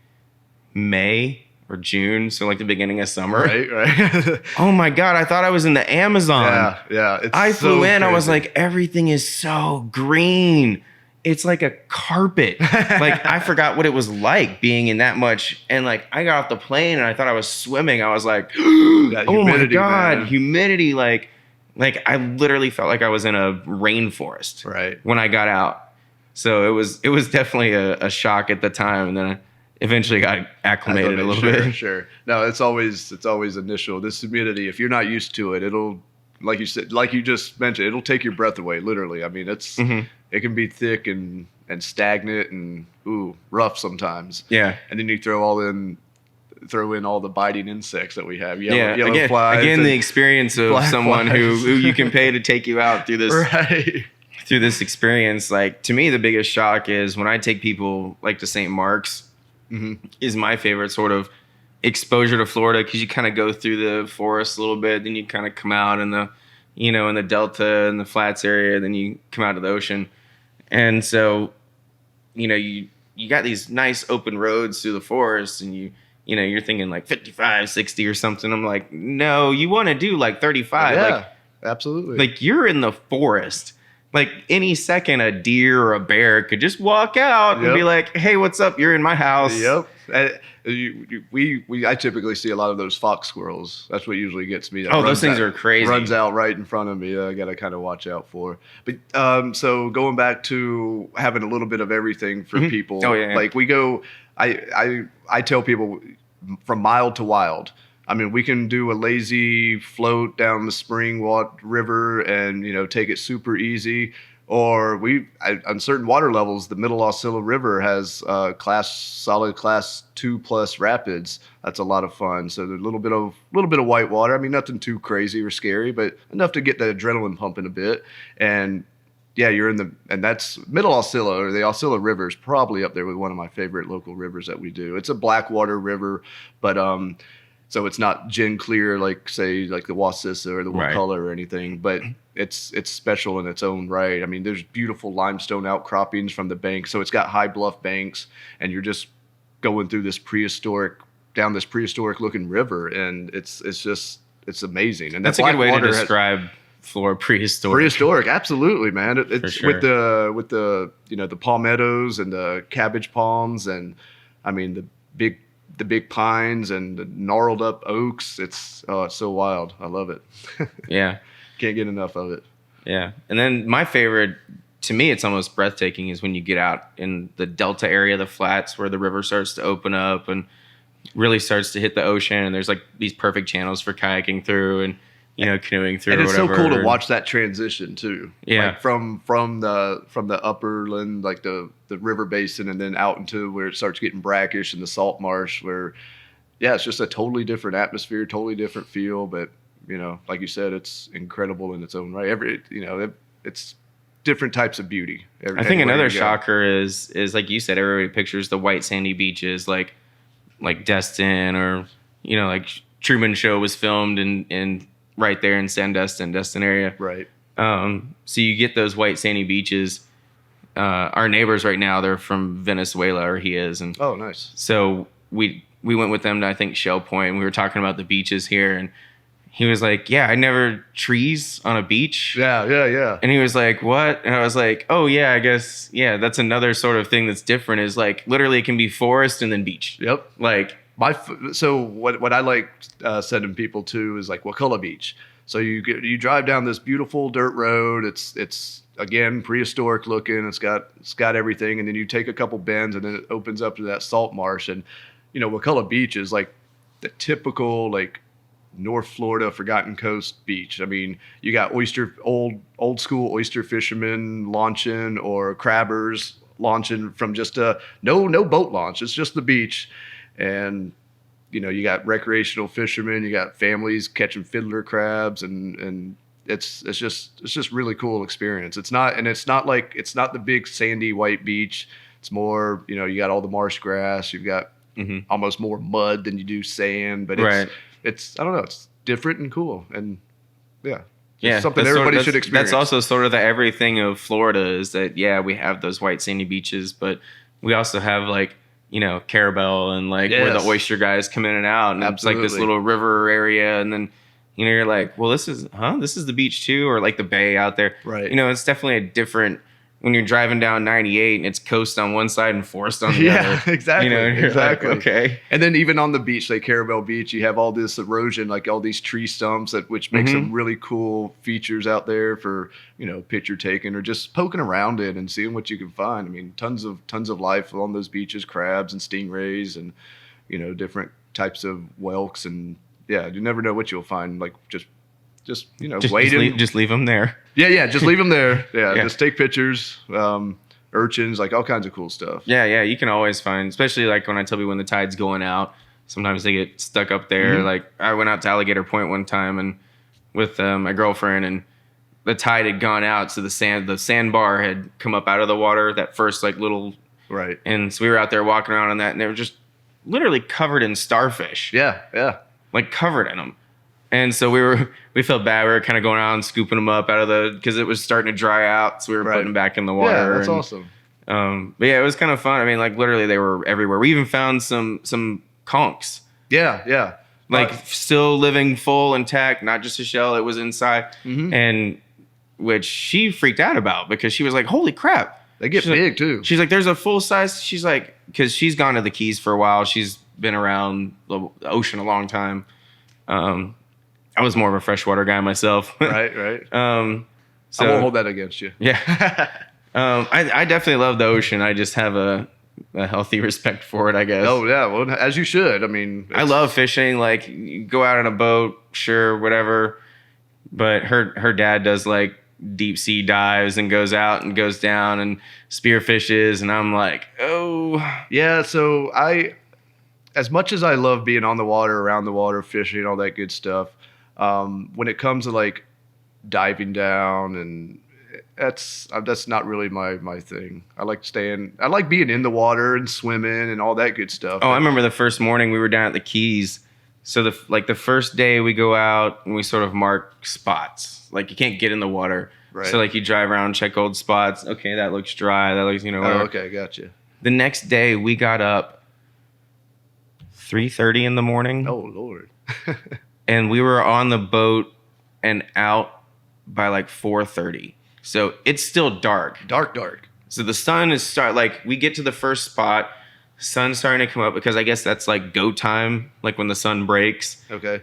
Speaker 1: May or June, so like the beginning of summer.
Speaker 2: Right.
Speaker 1: Oh my God, I thought I was in the Amazon.
Speaker 2: Yeah.
Speaker 1: I flew in, I was like, everything is so green. It's like a carpet. Like I forgot what it was like being in that much. And like I got off the plane and I thought I was swimming. I was like, oh my God, man. Humidity. Like I literally felt like I was in a rainforest when I got out. So it was definitely a shock at the time. And then I eventually got acclimated a little bit.
Speaker 2: Sure. No, it's always initial. This humidity, if you're not used to it, it'll, like you said, like you just mentioned, it'll take your breath away, literally. I mean, it can be thick and stagnant and rough sometimes.
Speaker 1: Yeah.
Speaker 2: And then you throw in all the biting insects that we have. Yellow flies.
Speaker 1: Again, the experience of someone who you can pay to take you out through this through this experience. Like to me, the biggest shock is when I take people like to St. Mark's. Mm-hmm. Is my favorite sort of exposure to Florida, because you kind of go through the forest a little bit, then you kind of come out in the in the Delta and the flats area. Then you come out of the ocean. And so, you got these nice open roads through the forest, and you're thinking like 55, 60 or something. I'm like, no, you want to do like 35.
Speaker 2: Yeah,
Speaker 1: like,
Speaker 2: absolutely.
Speaker 1: Like you're in the forest. Like any second, a deer or a bear could just walk out and be like, hey, what's up? You're in my house.
Speaker 2: Yep. I typically see a lot of those fox squirrels. That's what usually gets me.
Speaker 1: Those things are crazy.
Speaker 2: Runs out right in front of me. I got to kind of watch out for. But so going back to having a little bit of everything for people.
Speaker 1: Oh yeah.
Speaker 2: Like we go. I tell people from mild to wild. I mean, we can do a lazy float down the river and take it super easy. Or on certain water levels, the Middle Osceola River has solid class 2+ rapids. That's a lot of fun. So there's a little bit of white water. I mean, nothing too crazy or scary, but enough to get the adrenaline pumping a bit. And yeah, and that's Middle Osceola, or the Osceola River is probably up there with one of my favorite local rivers that we do. It's a blackwater river, but so it's not gin clear like say like the Wassissa or the Wakulla or anything, but it's special in its own right. I mean, there's beautiful limestone outcroppings from the bank, so it's got high bluff banks, and you're just going through this prehistoric looking river, and it's amazing. And
Speaker 1: that's a good way to describe Florida prehistoric.
Speaker 2: Prehistoric, absolutely, man. It's
Speaker 1: sure.
Speaker 2: with the the palmettos and the cabbage palms, and I mean the big pines and the gnarled up oaks. It's so wild. I love it.
Speaker 1: Yeah.
Speaker 2: Can't get enough of it.
Speaker 1: Yeah. And then my favorite, to me, it's almost breathtaking, is when you get out in the Delta area, the flats, where the river starts to open up and really starts to hit the ocean. And there's like these perfect channels for kayaking through and, canoeing through.
Speaker 2: And it's
Speaker 1: so
Speaker 2: cool to watch that transition too.
Speaker 1: Yeah.
Speaker 2: Like from the upperland, like the river basin, and then out into where it starts getting brackish and the salt marsh, where, yeah, it's just a totally different atmosphere, totally different feel. But, like you said, it's incredible in its own right. It's different types of beauty.
Speaker 1: I think another shocker is like you said, everybody pictures the white sandy beaches like Destin, or, like Truman Show was filmed in right there in Destin area.
Speaker 2: Right.
Speaker 1: So you get those white sandy beaches. Our neighbors right now, they're from Venezuela, or he is. And
Speaker 2: oh, nice.
Speaker 1: So we went with them to, I think, Shell Point, and we were talking about the beaches here, and he was like, yeah, I never trees on a beach.
Speaker 2: Yeah.
Speaker 1: And he was like, what? And I was like, oh yeah, I guess, yeah, that's another sort of thing that's different, is like literally it can be forest and then beach.
Speaker 2: Yep.
Speaker 1: Like
Speaker 2: so what I like sending people to is like Wakulla Beach. So you drive down this beautiful dirt road. It's again prehistoric looking. It's got everything, and then you take a couple bends, and then it opens up to that salt marsh. And Wakulla Beach is like the typical like North Florida Forgotten Coast beach. I mean, you got old school oyster fishermen launching, or crabbers launching from just no boat launch. It's just the beach. And you got recreational fishermen, you got families catching fiddler crabs, and it's just really cool experience. It's not the big sandy white beach. It's more, you got all the marsh grass, you've got almost more mud than you do sand, but it's I don't know, it's different and cool, and yeah, something everybody should experience.
Speaker 1: That's also sort of the everything of Florida, is that we have those white sandy beaches, but we also have like Carabel and like where the oyster guys come in and out, and it's like this little river area, and then you're like, well, this is the beach too, or like the bay out there,
Speaker 2: right?
Speaker 1: It's definitely a different when you're driving down 98 and it's coast on one side and forest on the other.
Speaker 2: Yeah, exactly. Exactly.
Speaker 1: Like, okay.
Speaker 2: And then even on the beach, like Carabel Beach, you have all this erosion, like all these tree stumps, which makes some really cool features out there for, picture taking or just poking around it and seeing what you can find. I mean, tons of life on those beaches, crabs and stingrays and, different types of whelks. And yeah, you never know what you'll find. Like just waiting.
Speaker 1: Just leave them there.
Speaker 2: Yeah. Just leave them there. Yeah. Just take pictures, urchins, like all kinds of cool stuff.
Speaker 1: Yeah. You can always find, especially like when I tell people when the tide's going out, sometimes they get stuck up there. Like I went out to Alligator Point one time and with my girlfriend, and the tide had gone out. So the sandbar had come up out of the water, that first like little,
Speaker 2: right.
Speaker 1: And so we were out there walking around on that, and they were just literally covered in starfish.
Speaker 2: Yeah.
Speaker 1: Like covered in them. And so we felt bad. We were kind of going out and scooping them up because it was starting to dry out. So we were putting them back in the water.
Speaker 2: Yeah, that's awesome.
Speaker 1: But yeah, it was kind of fun. I mean, like literally they were everywhere. We even found some conchs.
Speaker 2: Yeah.
Speaker 1: Like still living full intact, not just a shell. It was inside.
Speaker 2: Mm-hmm.
Speaker 1: And which she freaked out about because she was like, holy crap.
Speaker 2: They get big too.
Speaker 1: She's like, there's a full size. She's like, because she's gone to the Keys for a while. She's been around the ocean a long time. I was more of a freshwater guy myself.
Speaker 2: Right.
Speaker 1: So,
Speaker 2: I won't hold that against you.
Speaker 1: Yeah. I definitely love the ocean. I just have a healthy respect for it, I guess.
Speaker 2: Oh, yeah. Well, as you should. I mean,
Speaker 1: I love fishing. Like, you go out on a boat, sure, whatever. But her dad does like deep sea dives and goes out and goes down and spearfishes. And I'm like, oh.
Speaker 2: Yeah. So as much as I love being on the water, around the water, fishing, all that good stuff, when it comes to like diving down, and that's not really my thing. I like being in the water and swimming and all that good stuff.
Speaker 1: Oh, I remember the first morning we were down at the Keys. So the first day we go out and we sort of mark spots. Like you can't get in the water.
Speaker 2: Right.
Speaker 1: So like you drive around, check old spots. Okay, that looks dry. That looks, whatever.
Speaker 2: Oh, okay, gotcha.
Speaker 1: The next day we got up 3:30 in the morning.
Speaker 2: Oh, Lord.
Speaker 1: And we were on the boat and out by like 4:30. So it's still dark.
Speaker 2: Dark.
Speaker 1: So the sun is we get to the first spot, sun's starting to come up because I guess that's like go time, like when the sun breaks.
Speaker 2: Okay.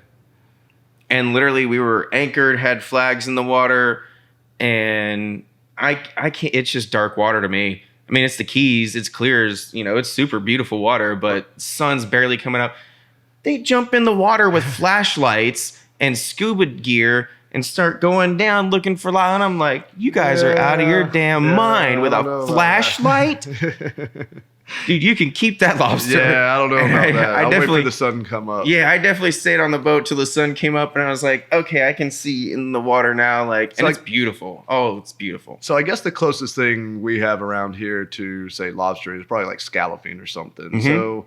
Speaker 1: And literally we were anchored, had flags in the water, and I can't, it's just dark water to me. I mean, it's the Keys, it's clear as, it's super beautiful water, but sun's barely coming up. They jump in the water with flashlights and scuba gear and start going down looking for light. And I'm like, you guys are out of your damn mind with a flashlight? Dude, you can keep that lobster.
Speaker 2: Yeah, I don't know about that. I'll wait for the sun to come up.
Speaker 1: Yeah, I definitely stayed on the boat till the sun came up, and I was like, okay, I can see in the water now. It's beautiful. Oh, it's beautiful.
Speaker 2: So I guess the closest thing we have around here to, say, lobster is probably like scalloping or something. Mm-hmm. So,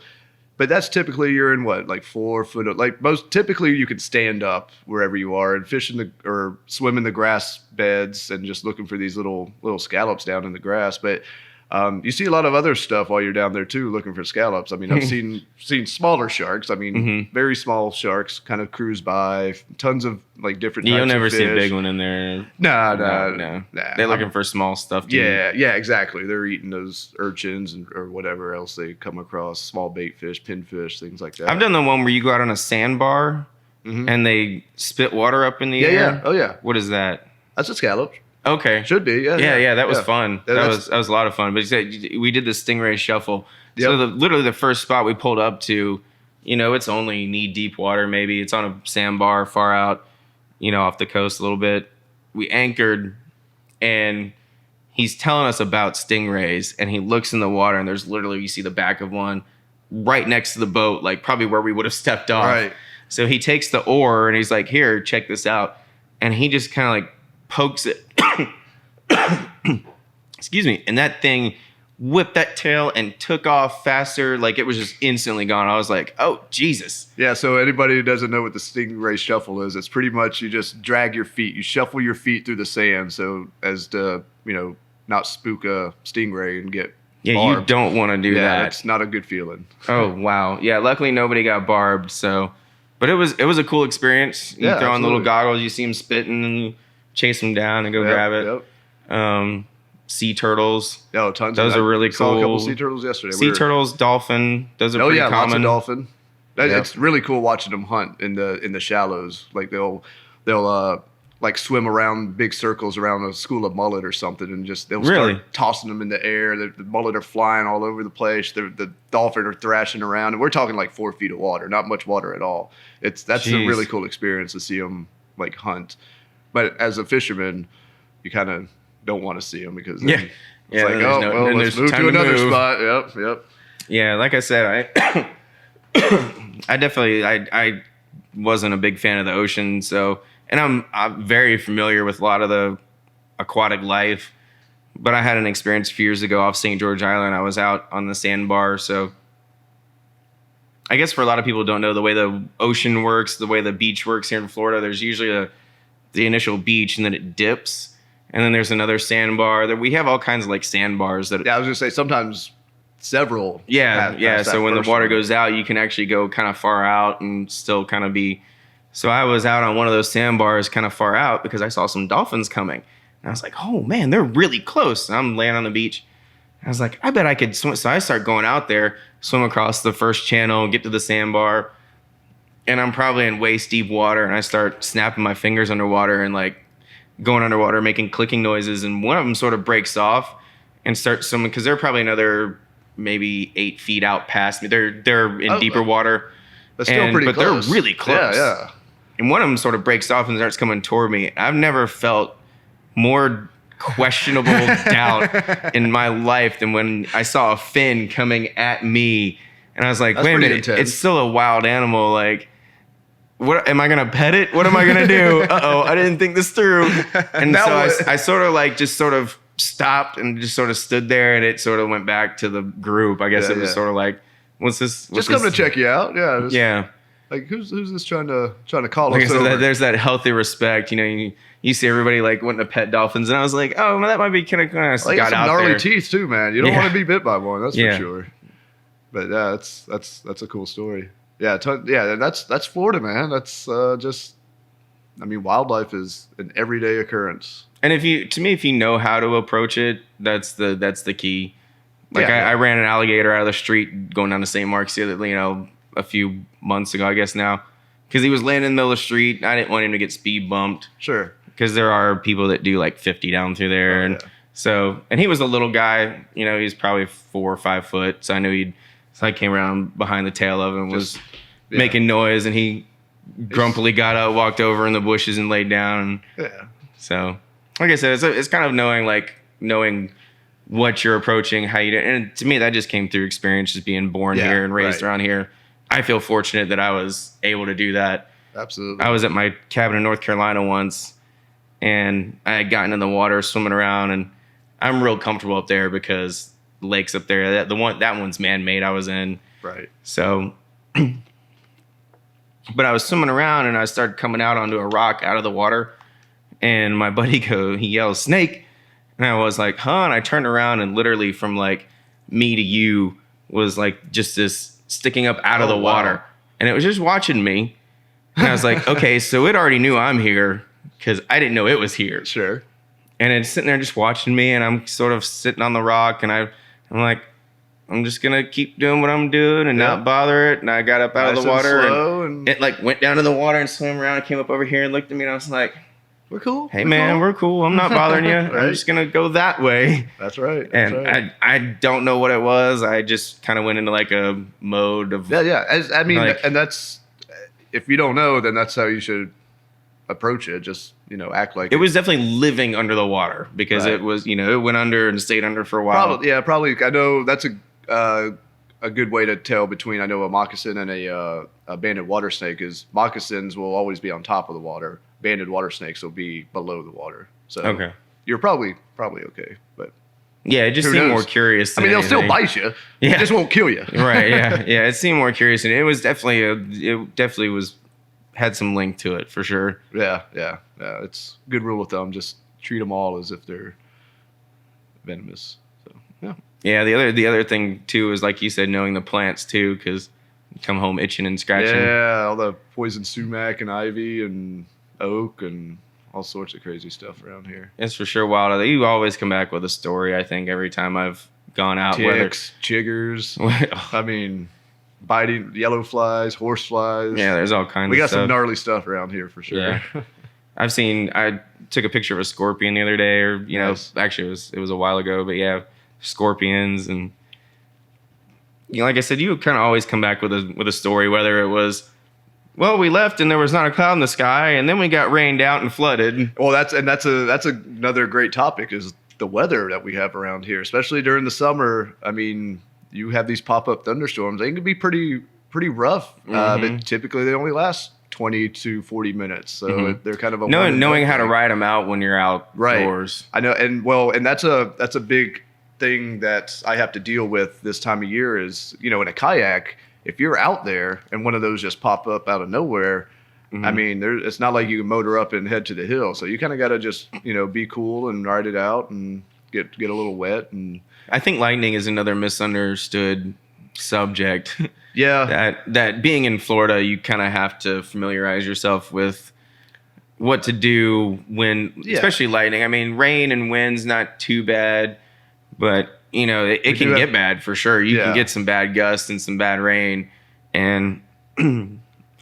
Speaker 2: but that's typically you're in what, like 4 foot? Typically you can stand up wherever you are and fish or swim in the grass beds and just looking for these little scallops down in the grass. But you see a lot of other stuff while you're down there too, looking for scallops. I mean, I've seen smaller sharks. I mean, mm-hmm. very small sharks kind of cruise by. Tons of like different.
Speaker 1: You'll
Speaker 2: types
Speaker 1: never
Speaker 2: of fish.
Speaker 1: see a big one in there.
Speaker 2: No.
Speaker 1: They're looking for small stuff too.
Speaker 2: Yeah, exactly. They're eating those urchins or whatever else they come across, small bait fish, pinfish, things like that.
Speaker 1: I've done the one where you go out on a sandbar mm-hmm. and they spit water up in the air.
Speaker 2: Yeah. Oh yeah.
Speaker 1: What is that?
Speaker 2: That's a scallop.
Speaker 1: Okay.
Speaker 2: Should be, yeah.
Speaker 1: Yeah, that was fun. That was a lot of fun. But we did the stingray shuffle. Yep. So literally the first spot we pulled up to, it's only knee-deep water maybe. It's on a sandbar far out, off the coast a little bit. We anchored, and he's telling us about stingrays, and he looks in the water, and there's literally, you see the back of one right next to the boat, like probably where we would have stepped off.
Speaker 2: Right.
Speaker 1: So he takes the oar, and he's like, here, check this out. And he just kind of like pokes it. Excuse me. And that thing whipped that tail and took off faster. Like it was just instantly gone. I was like, oh, Jesus.
Speaker 2: Yeah. So anybody who doesn't know what the stingray shuffle is, it's pretty much you just drag your feet. You shuffle your feet through the sand. So as to, not spook a stingray and get barbed.
Speaker 1: You don't want to do that.
Speaker 2: It's not a good feeling.
Speaker 1: Oh, wow. Yeah. Luckily nobody got barbed. So, but it was a cool experience. You throw on little goggles, you see them spitting and you chase them down and go grab it.
Speaker 2: Yep.
Speaker 1: Sea turtles.
Speaker 2: Oh, tons.
Speaker 1: Those are really cool.
Speaker 2: Saw a couple sea turtles yesterday.
Speaker 1: Sea turtles, dolphin. Those are pretty common.
Speaker 2: Lots of dolphin. It's really cool watching them hunt in the shallows. Like they'll like swim around big circles around a school of mullet or something, and they'll start tossing them in the air. The mullet are flying all over the place. The dolphin are thrashing around, and we're talking like 4 feet of water, not much water at all. That's a really cool experience to see them like hunt. But as a fisherman, you kind of don't want to see them because it's like, let's move to another spot. Yep.
Speaker 1: Yeah, like I said, I definitely I wasn't a big fan of the ocean, so and I'm very familiar with a lot of the aquatic life, but I had an experience a few years ago off St. George Island. I was out on the sandbar, so I guess for a lot of people who don't know the way the ocean works, the way the beach works here in Florida, there's usually the initial beach and then it dips. And then there's another sandbar that we have all kinds of like sandbars that.
Speaker 2: Yeah, I was going to say sometimes several.
Speaker 1: Yeah. So when the water goes out, you can actually go kind of far out and still kind of be. So I was out on one of those sandbars kind of far out because I saw some dolphins coming. And I was like, oh man, they're really close. And I'm laying on the beach. I was like, I bet I could swim. So I start going out there, swim across the first channel, get to the sandbar, and I'm probably in waist deep water. And I start snapping my fingers underwater and like going underwater, making clicking noises. And one of them sort of breaks off and starts swimming because they're probably another maybe 8 feet out past me. They're in deeper water.
Speaker 2: That's still pretty close.
Speaker 1: They're really close.
Speaker 2: Yeah.
Speaker 1: And one of them sort of breaks off and starts coming toward me. I've never felt more questionable doubt in my life than when I saw a fin coming at me. And I was like, wait a minute, it's still a wild animal. Like, what am I gonna pet it? What am I gonna do? I didn't think this through. And so I sort of like just sort of stopped and just sort of stood there, and it sort of went back to the group. I guess it was sort of like, what's this?
Speaker 2: Just coming to check you out. Yeah.
Speaker 1: Yeah.
Speaker 2: Like who's this trying to call
Speaker 1: us?
Speaker 2: Over?
Speaker 1: There's that healthy respect. You know, you see everybody like wanting to pet dolphins, and I was like, oh, well, that might be kind of nice.
Speaker 2: Well, got out gnarly there. Teeth too, man. You don't want to be bit by one. That's for sure. But yeah, that's a cool story. Yeah, and that's Florida, man. That's just, I mean, wildlife is an everyday occurrence.
Speaker 1: And if you know how to approach it, that's the key. Like I ran an alligator out of the street going down to St. Mark's the other, a few months ago, I guess now, because he was laying in the middle of the street. I didn't want him to get speed bumped.
Speaker 2: Sure.
Speaker 1: Because there are people that do like 50 down through there, and he was a little guy. He's probably 4 or 5 foot. So I knew So I came around behind the tail of him, was making noise, and he grumpily got up, walked over in the bushes, and laid down.
Speaker 2: Yeah.
Speaker 1: So, like I said, it's kind of knowing what you're approaching, how you do. And to me, that just came through experience, just being born here and raised around here. I feel fortunate that I was able to do that.
Speaker 2: Absolutely.
Speaker 1: I was at my cabin in North Carolina once, and I had gotten in the water, swimming around, and I'm real comfortable up there because the lake's up there. That one's man-made. I was in.
Speaker 2: Right.
Speaker 1: So, but I was swimming around, and I started coming out onto a rock out of the water, and my buddy he yells, "Snake!" And I was like, "Huh?" And I turned around, and literally from like me to you was like just this sticking up out of the water. Wow. And it was just watching me. And I was like, okay, so it already knew I'm here because I didn't know it was here.
Speaker 2: Sure.
Speaker 1: And it's sitting there just watching me, and I'm sort of sitting on the rock, and I'm like, I'm just going to keep doing what I'm doing and not bother it. And I got up out of the water, and it like went down to the water and swam around and came up over here and looked at me, and I was like,
Speaker 2: we're cool.
Speaker 1: Hey, man, we're cool. I'm not bothering you. Right. I'm just going to go that way.
Speaker 2: That's right.
Speaker 1: I don't know what it was. I just kind of went into like a mode of...
Speaker 2: Yeah. And that's... If you don't know, then that's how you should approach it. Just, act like...
Speaker 1: It was definitely living under the water because it was, it went under and stayed under for a while.
Speaker 2: Probably. I know that's a good way to tell between, I know, a moccasin and a banded water snake is moccasins will always be on top of the water. Banded water snakes will be below the water. So you're probably okay. But
Speaker 1: yeah, it just seemed more curious.
Speaker 2: They'll still bite you. Yeah. It just won't kill you.
Speaker 1: Right. Yeah. It seemed more curious, and it was definitely had some link to it for sure.
Speaker 2: Yeah. It's a good rule of thumb. Just treat them all as if they're venomous. So yeah.
Speaker 1: Yeah. The other thing too is, like you said, knowing the plants too, because you come home itching and scratching.
Speaker 2: Yeah, all the poison sumac and ivy and oak and all sorts of crazy stuff around here.
Speaker 1: It's for sure wild. You always come back with a story, I think, every time I've gone out.
Speaker 2: Ticks, chiggers, biting yellow flies, horse flies.
Speaker 1: Yeah, there's all kinds of stuff.
Speaker 2: We got some gnarly stuff around here for sure.
Speaker 1: Yeah. I took a picture of a scorpion the other day, or, actually it was a while ago, but yeah, scorpions. And, like I said, you kind of always come back with a story, whether it was, well, we left and there was not a cloud in the sky, and then we got rained out and flooded.
Speaker 2: Well, that's another great topic is the weather that we have around here, especially during the summer. I mean, you have these pop-up thunderstorms. They can be pretty rough, but typically they only last 20 to 40 minutes. So they're kind of
Speaker 1: knowing how to ride them out when you're outdoors.
Speaker 2: Right. I know, and that's a big thing that I have to deal with this time of year is, in a kayak, if you're out there and one of those just pop up out of nowhere, I mean, it's not like you can motor up and head to the hill. So you kind of got to just, be cool and ride it out and get a little wet. And
Speaker 1: I think lightning is another misunderstood subject.
Speaker 2: Yeah.
Speaker 1: that being in Florida, you kind of have to familiarize yourself with what to do when, especially lightning. I mean, rain and wind's not too bad, but it can get bad for sure. You can get some bad gusts and some bad rain, and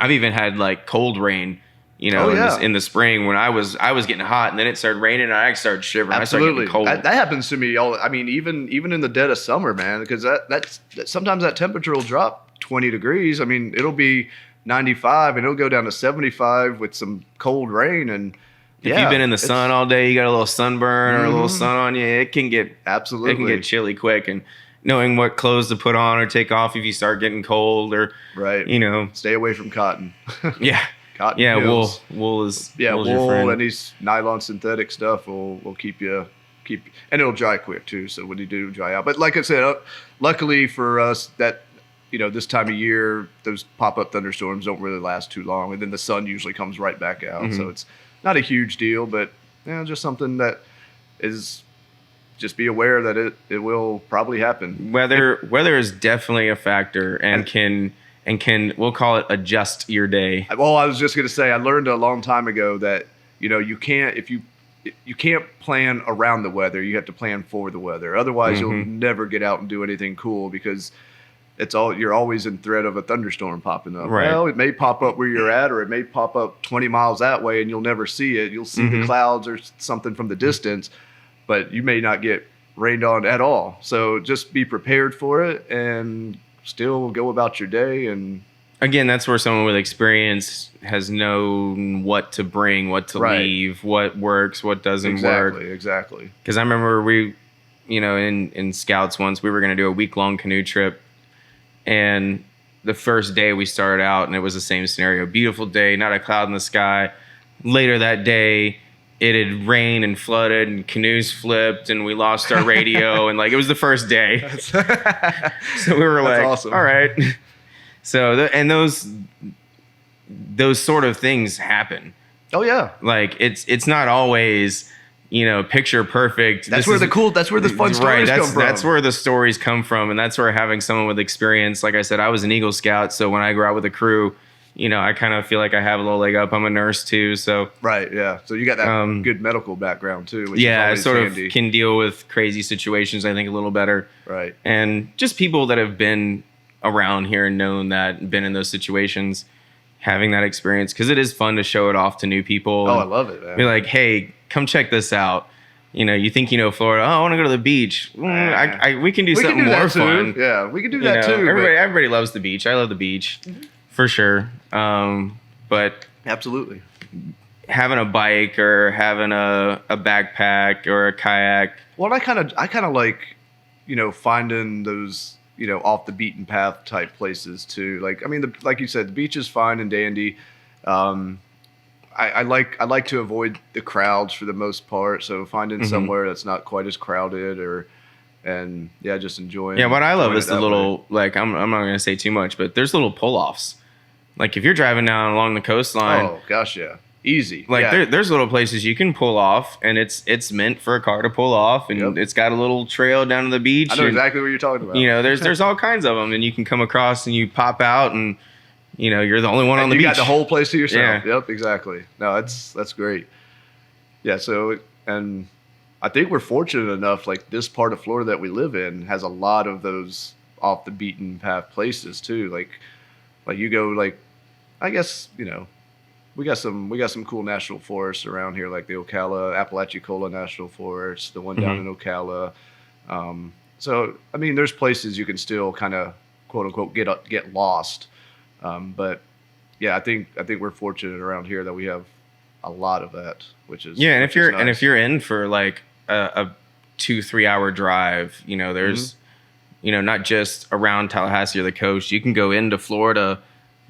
Speaker 1: I've even had like cold rain, in the spring when I was getting hot, and then it started raining and I started shivering.
Speaker 2: Absolutely.
Speaker 1: I started getting cold.
Speaker 2: That happens to me I mean, even in the dead of summer, man, because that's sometimes that temperature will drop 20 degrees. I mean, it'll be 95 and it'll go down to 75 with some cold rain. And
Speaker 1: if you've been in the sun all day, you got a little sunburn or a little sun on you, it can get chilly quick. And knowing what clothes to put on or take off if you start getting cold, or
Speaker 2: stay away from cotton.
Speaker 1: Yeah.
Speaker 2: Cotton.
Speaker 1: Yeah,
Speaker 2: pills.
Speaker 1: wool is
Speaker 2: wool and these nylon synthetic stuff will keep and it'll dry quick too. So when you do dry out, but like I said, luckily for us that this time of year those pop-up thunderstorms don't really last too long, and then the sun usually comes right back out. So it's not a huge deal, but just something that is. Just be aware that it will probably happen.
Speaker 1: Weather is definitely a factor and can we'll call it adjust your day.
Speaker 2: Well, I was just going to say I learned a long time ago that you can't you can't plan around the weather. You have to plan for the weather. Otherwise, you'll never get out and do anything cool because you're always in threat of a thunderstorm popping up.
Speaker 1: Right.
Speaker 2: Well, it may pop up where you're at, or it may pop up 20 miles that way, and you'll never see it. You'll see the clouds or something from the distance. But you may not get rained on at all. So just be prepared for it and still go about your day. And
Speaker 1: again, that's where someone with experience has known what to bring, what to leave, what works, what doesn't work.
Speaker 2: Exactly.
Speaker 1: Because I remember we, in Scouts once, we were going to do a week-long canoe trip. And the first day we started out, and it was the same scenario. Beautiful day, not a cloud in the sky. Later that day, it had rained and flooded and canoes flipped and we lost our radio and it was the first day. So we were like, awesome. All right. So, those sort of things happen.
Speaker 2: Oh yeah.
Speaker 1: It's not always, picture perfect.
Speaker 2: That's where the fun stories come from.
Speaker 1: That's where the stories come from. And that's where having someone with experience, like I said, I was an Eagle Scout. So when I go out with a crew, I kind of feel like I have a little leg up. I'm a nurse too, so
Speaker 2: right, yeah. So you got that good medical background too. Which
Speaker 1: I
Speaker 2: is
Speaker 1: sort
Speaker 2: handy.
Speaker 1: of can deal with crazy situations. I think a little better,
Speaker 2: right?
Speaker 1: And just people that have been around here and known that, and been in those situations, having that experience, because it is fun to show it off to new people.
Speaker 2: Oh, I love it, man.
Speaker 1: Be like, hey, come check this out. You think Florida. Oh, I want to go to the beach. We can do something more fun.
Speaker 2: Yeah, we can do that too.
Speaker 1: Everybody loves the beach. I love the beach for sure. But
Speaker 2: absolutely,
Speaker 1: having a bike or having a backpack or a kayak.
Speaker 2: Well, I kind of like, finding those, off the beaten path type places too. Like you said, the beach is fine and dandy. I like to avoid the crowds for the most part. So finding somewhere that's not quite as crowded just enjoying.
Speaker 1: Yeah, what I love is the little, I'm not going to say too much, but there's little pull-offs. Like if you're driving down along the coastline.
Speaker 2: Oh gosh, yeah, easy.
Speaker 1: There's little places you can pull off, and it's meant for a car to pull off, and it's got a little trail down to the beach.
Speaker 2: I know exactly what you're talking about.
Speaker 1: There's all kinds of them, and you can come across and you pop out, and you're the only one on the beach.
Speaker 2: You got the whole place to yourself. Yeah. Yep, exactly. No, that's great. Yeah. So, and I think we're fortunate enough. Like this part of Florida that we live in has a lot of those off the beaten path places too. Like you go I guess, we got some cool national forests around here, like the Apalachicola National Forest, the one down in Ocala. So, I mean, there's places you can still kind of, quote unquote, get lost. But yeah, I think we're fortunate around here that we have a lot of that, which is
Speaker 1: and if you're
Speaker 2: nice.
Speaker 1: in for like a 2-3 hour drive, there's not just around Tallahassee or the coast. You can go into Florida.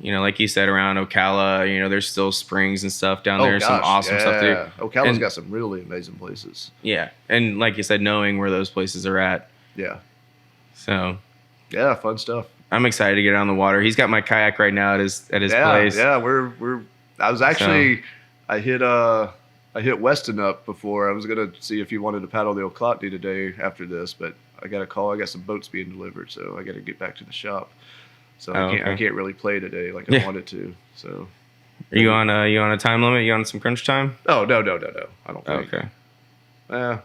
Speaker 1: Like you said, around Ocala, there's still springs and stuff down there. Some awesome stuff there.
Speaker 2: Ocala's got some really amazing places.
Speaker 1: Yeah. And like you said, knowing where those places are at.
Speaker 2: Yeah.
Speaker 1: So.
Speaker 2: Yeah, fun stuff.
Speaker 1: I'm excited to get on the water. He's got my kayak right now at his place.
Speaker 2: Yeah, we're. I was actually I hit Weston up before. I was gonna see if he wanted to paddle the Oclotney today after this, but I got a call. I got some boats being delivered, so I got to get back to the shop. So I can't really play today like I wanted to. So
Speaker 1: are you on a time limit? You on some crunch time?
Speaker 2: Oh no. I don't think.
Speaker 1: Okay.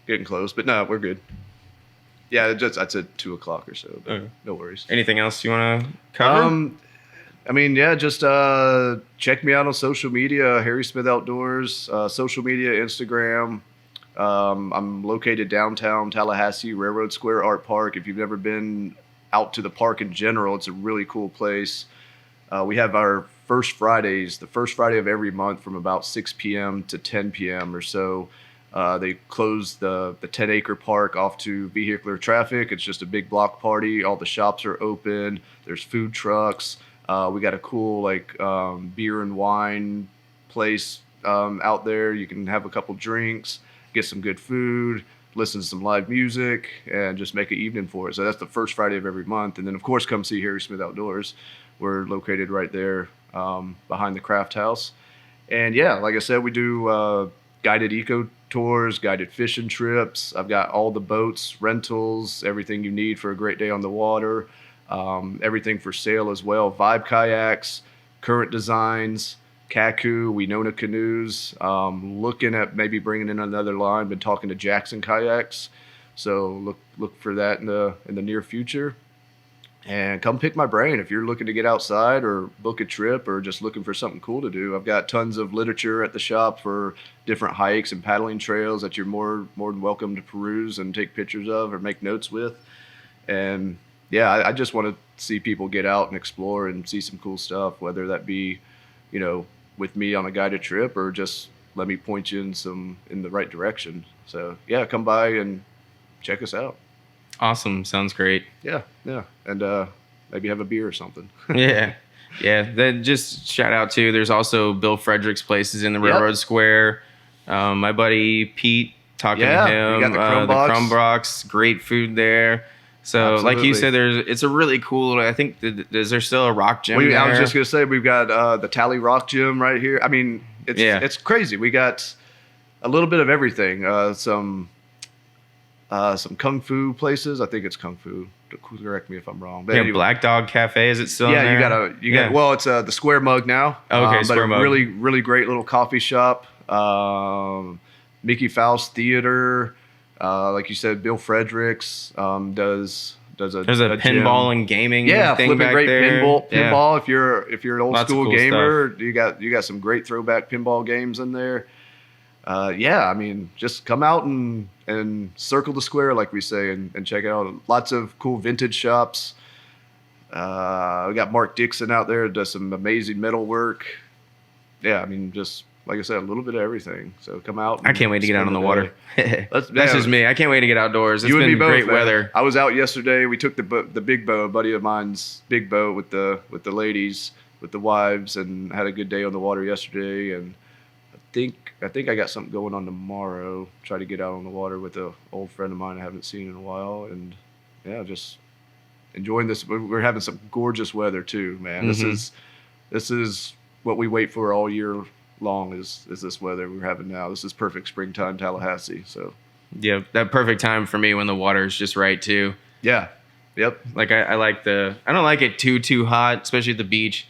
Speaker 2: Getting close, but no, we're good. Yeah, I said 2 o'clock or so. But no worries.
Speaker 1: Anything else you want to cover?
Speaker 2: I mean, yeah, just check me out on social media, Harry Smith Outdoors, social media, Instagram. I'm located downtown Tallahassee, Railroad Square Art Park. If you've never been out to the park in general, it's a really cool place. We have our first Fridays, the first Friday of every month from about 6 p.m. to 10 p.m. or so. They close the 10-acre park off to vehicular traffic. It's just a big block party. All the shops are open. There's food trucks. We got a cool beer and wine place out there. You can have a couple drinks, get some good food, listen to some live music, and just make an evening for it. So that's the first Friday of every month. And then, of course, come see Harry Smith Outdoors. We're located right there behind the Craft House. And, yeah, like I said, we do guided eco tours, guided fishing trips. I've got all the boats, rentals, everything you need for a great day on the water. Everything for sale as well. Vibe kayaks, current designs, Kaku, Winona canoes. Looking at maybe bringing in another line. Been talking to Jackson kayaks, so look for that in the near future. And come pick my brain if you're looking to get outside or book a trip or just looking for something cool to do. I've got tons of literature at the shop for different hikes and paddling trails that you're more than welcome to peruse and take pictures of or make notes with. And yeah, I just want to see people get out and explore and see some cool stuff, whether that be, with me on a guided trip or just let me point you in the right direction. So yeah, come by and check us out.
Speaker 1: Awesome. Sounds great.
Speaker 2: Yeah. And maybe have a beer or something.
Speaker 1: Yeah. Then just shout out to, there's also Bill Frederick's places in the Railroad Square. My buddy Pete, talking to him.
Speaker 2: You got the
Speaker 1: Crumb Box, great food there. So
Speaker 2: Absolutely.
Speaker 1: Like you said, it's a really cool, I think, is there still a rock gym there?
Speaker 2: I was just going to say, we've got the Tally Rock Gym right here. I mean, it's crazy. We got a little bit of everything. Some kung fu places. I think it's kung fu. Correct me if I'm wrong. But anyway.
Speaker 1: Black Dog Cafe, is it still in there?
Speaker 2: You got well, it's the Square Mug now.
Speaker 1: Okay, Square Mug.
Speaker 2: Really, really great little coffee shop. Mickey Faust Theater. Like you said, Bill Fredericks does a
Speaker 1: pinball
Speaker 2: gym.
Speaker 1: and gaming thing
Speaker 2: flipping
Speaker 1: back
Speaker 2: great
Speaker 1: there.
Speaker 2: Pinball. If you're an old
Speaker 1: Lots of
Speaker 2: school
Speaker 1: cool
Speaker 2: gamer,
Speaker 1: stuff.
Speaker 2: you got some great throwback pinball games in there. I mean, just come out and circle the square, like we say, and check it out. Lots of cool vintage shops. We got Mark Dixon out there, does some amazing metal work. Yeah, I mean, just like I said, a little bit of everything. So come out.
Speaker 1: I can't wait to get out on the water. That's just me. I can't wait to get outdoors. It's been great weather.
Speaker 2: I was out yesterday. We took the big boat, a buddy of mine's big boat with the ladies, with the wives, and had a good day on the water yesterday. And I think I got something going on tomorrow. Try to get out on the water with an old friend of mine I haven't seen in a while. And yeah, just enjoying this. We're having some gorgeous weather too, man.
Speaker 1: Mm-hmm.
Speaker 2: This is what we wait for all year long is this weather we're having now. This is perfect springtime Tallahassee. So
Speaker 1: yeah, that perfect time for me when the water is just right too.
Speaker 2: Yeah. Yep.
Speaker 1: Like I don't like it too hot, especially at the beach.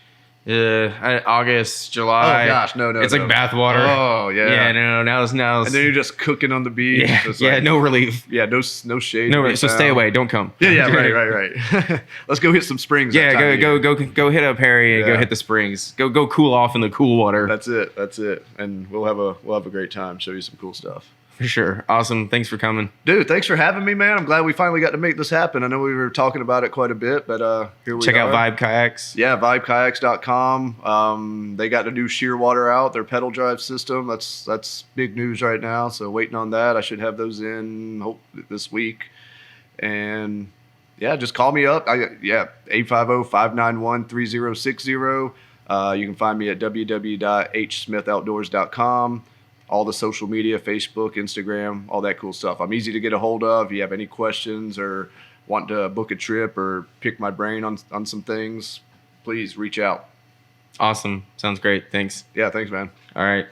Speaker 1: August, July.
Speaker 2: Oh gosh, no.
Speaker 1: It's like bath water.
Speaker 2: Oh yeah.
Speaker 1: Yeah, no. Now it's
Speaker 2: and then you're just cooking on the beach.
Speaker 1: Yeah, no relief.
Speaker 2: Yeah, no shade.
Speaker 1: No, so stay away. Don't come.
Speaker 2: Yeah, right. Let's go hit some springs.
Speaker 1: Yeah, go hit up Harry and go hit the springs. Go cool off in the cool water.
Speaker 2: That's it. And we'll have a great time. Show you some cool stuff.
Speaker 1: For sure. Awesome. Thanks for coming.
Speaker 2: Dude, thanks for having me, man. I'm glad we finally got to make this happen. I know we were talking about it quite a bit, but here we are.
Speaker 1: Check out Vibe Kayaks.
Speaker 2: Yeah, vibekayaks.com. They got the new Shearwater out, their pedal drive system. That's big news right now, so waiting on that. I should have those in this week. And yeah, just call me up. 850-591-3060. You can find me at www.hsmithoutdoors.com. All the social media, Facebook, Instagram, all that cool stuff. I'm easy to get a hold of. If you have any questions or want to book a trip or pick my brain on some things, please reach out.
Speaker 1: Awesome. Sounds great. Thanks.
Speaker 2: Yeah, thanks, man.
Speaker 1: All right.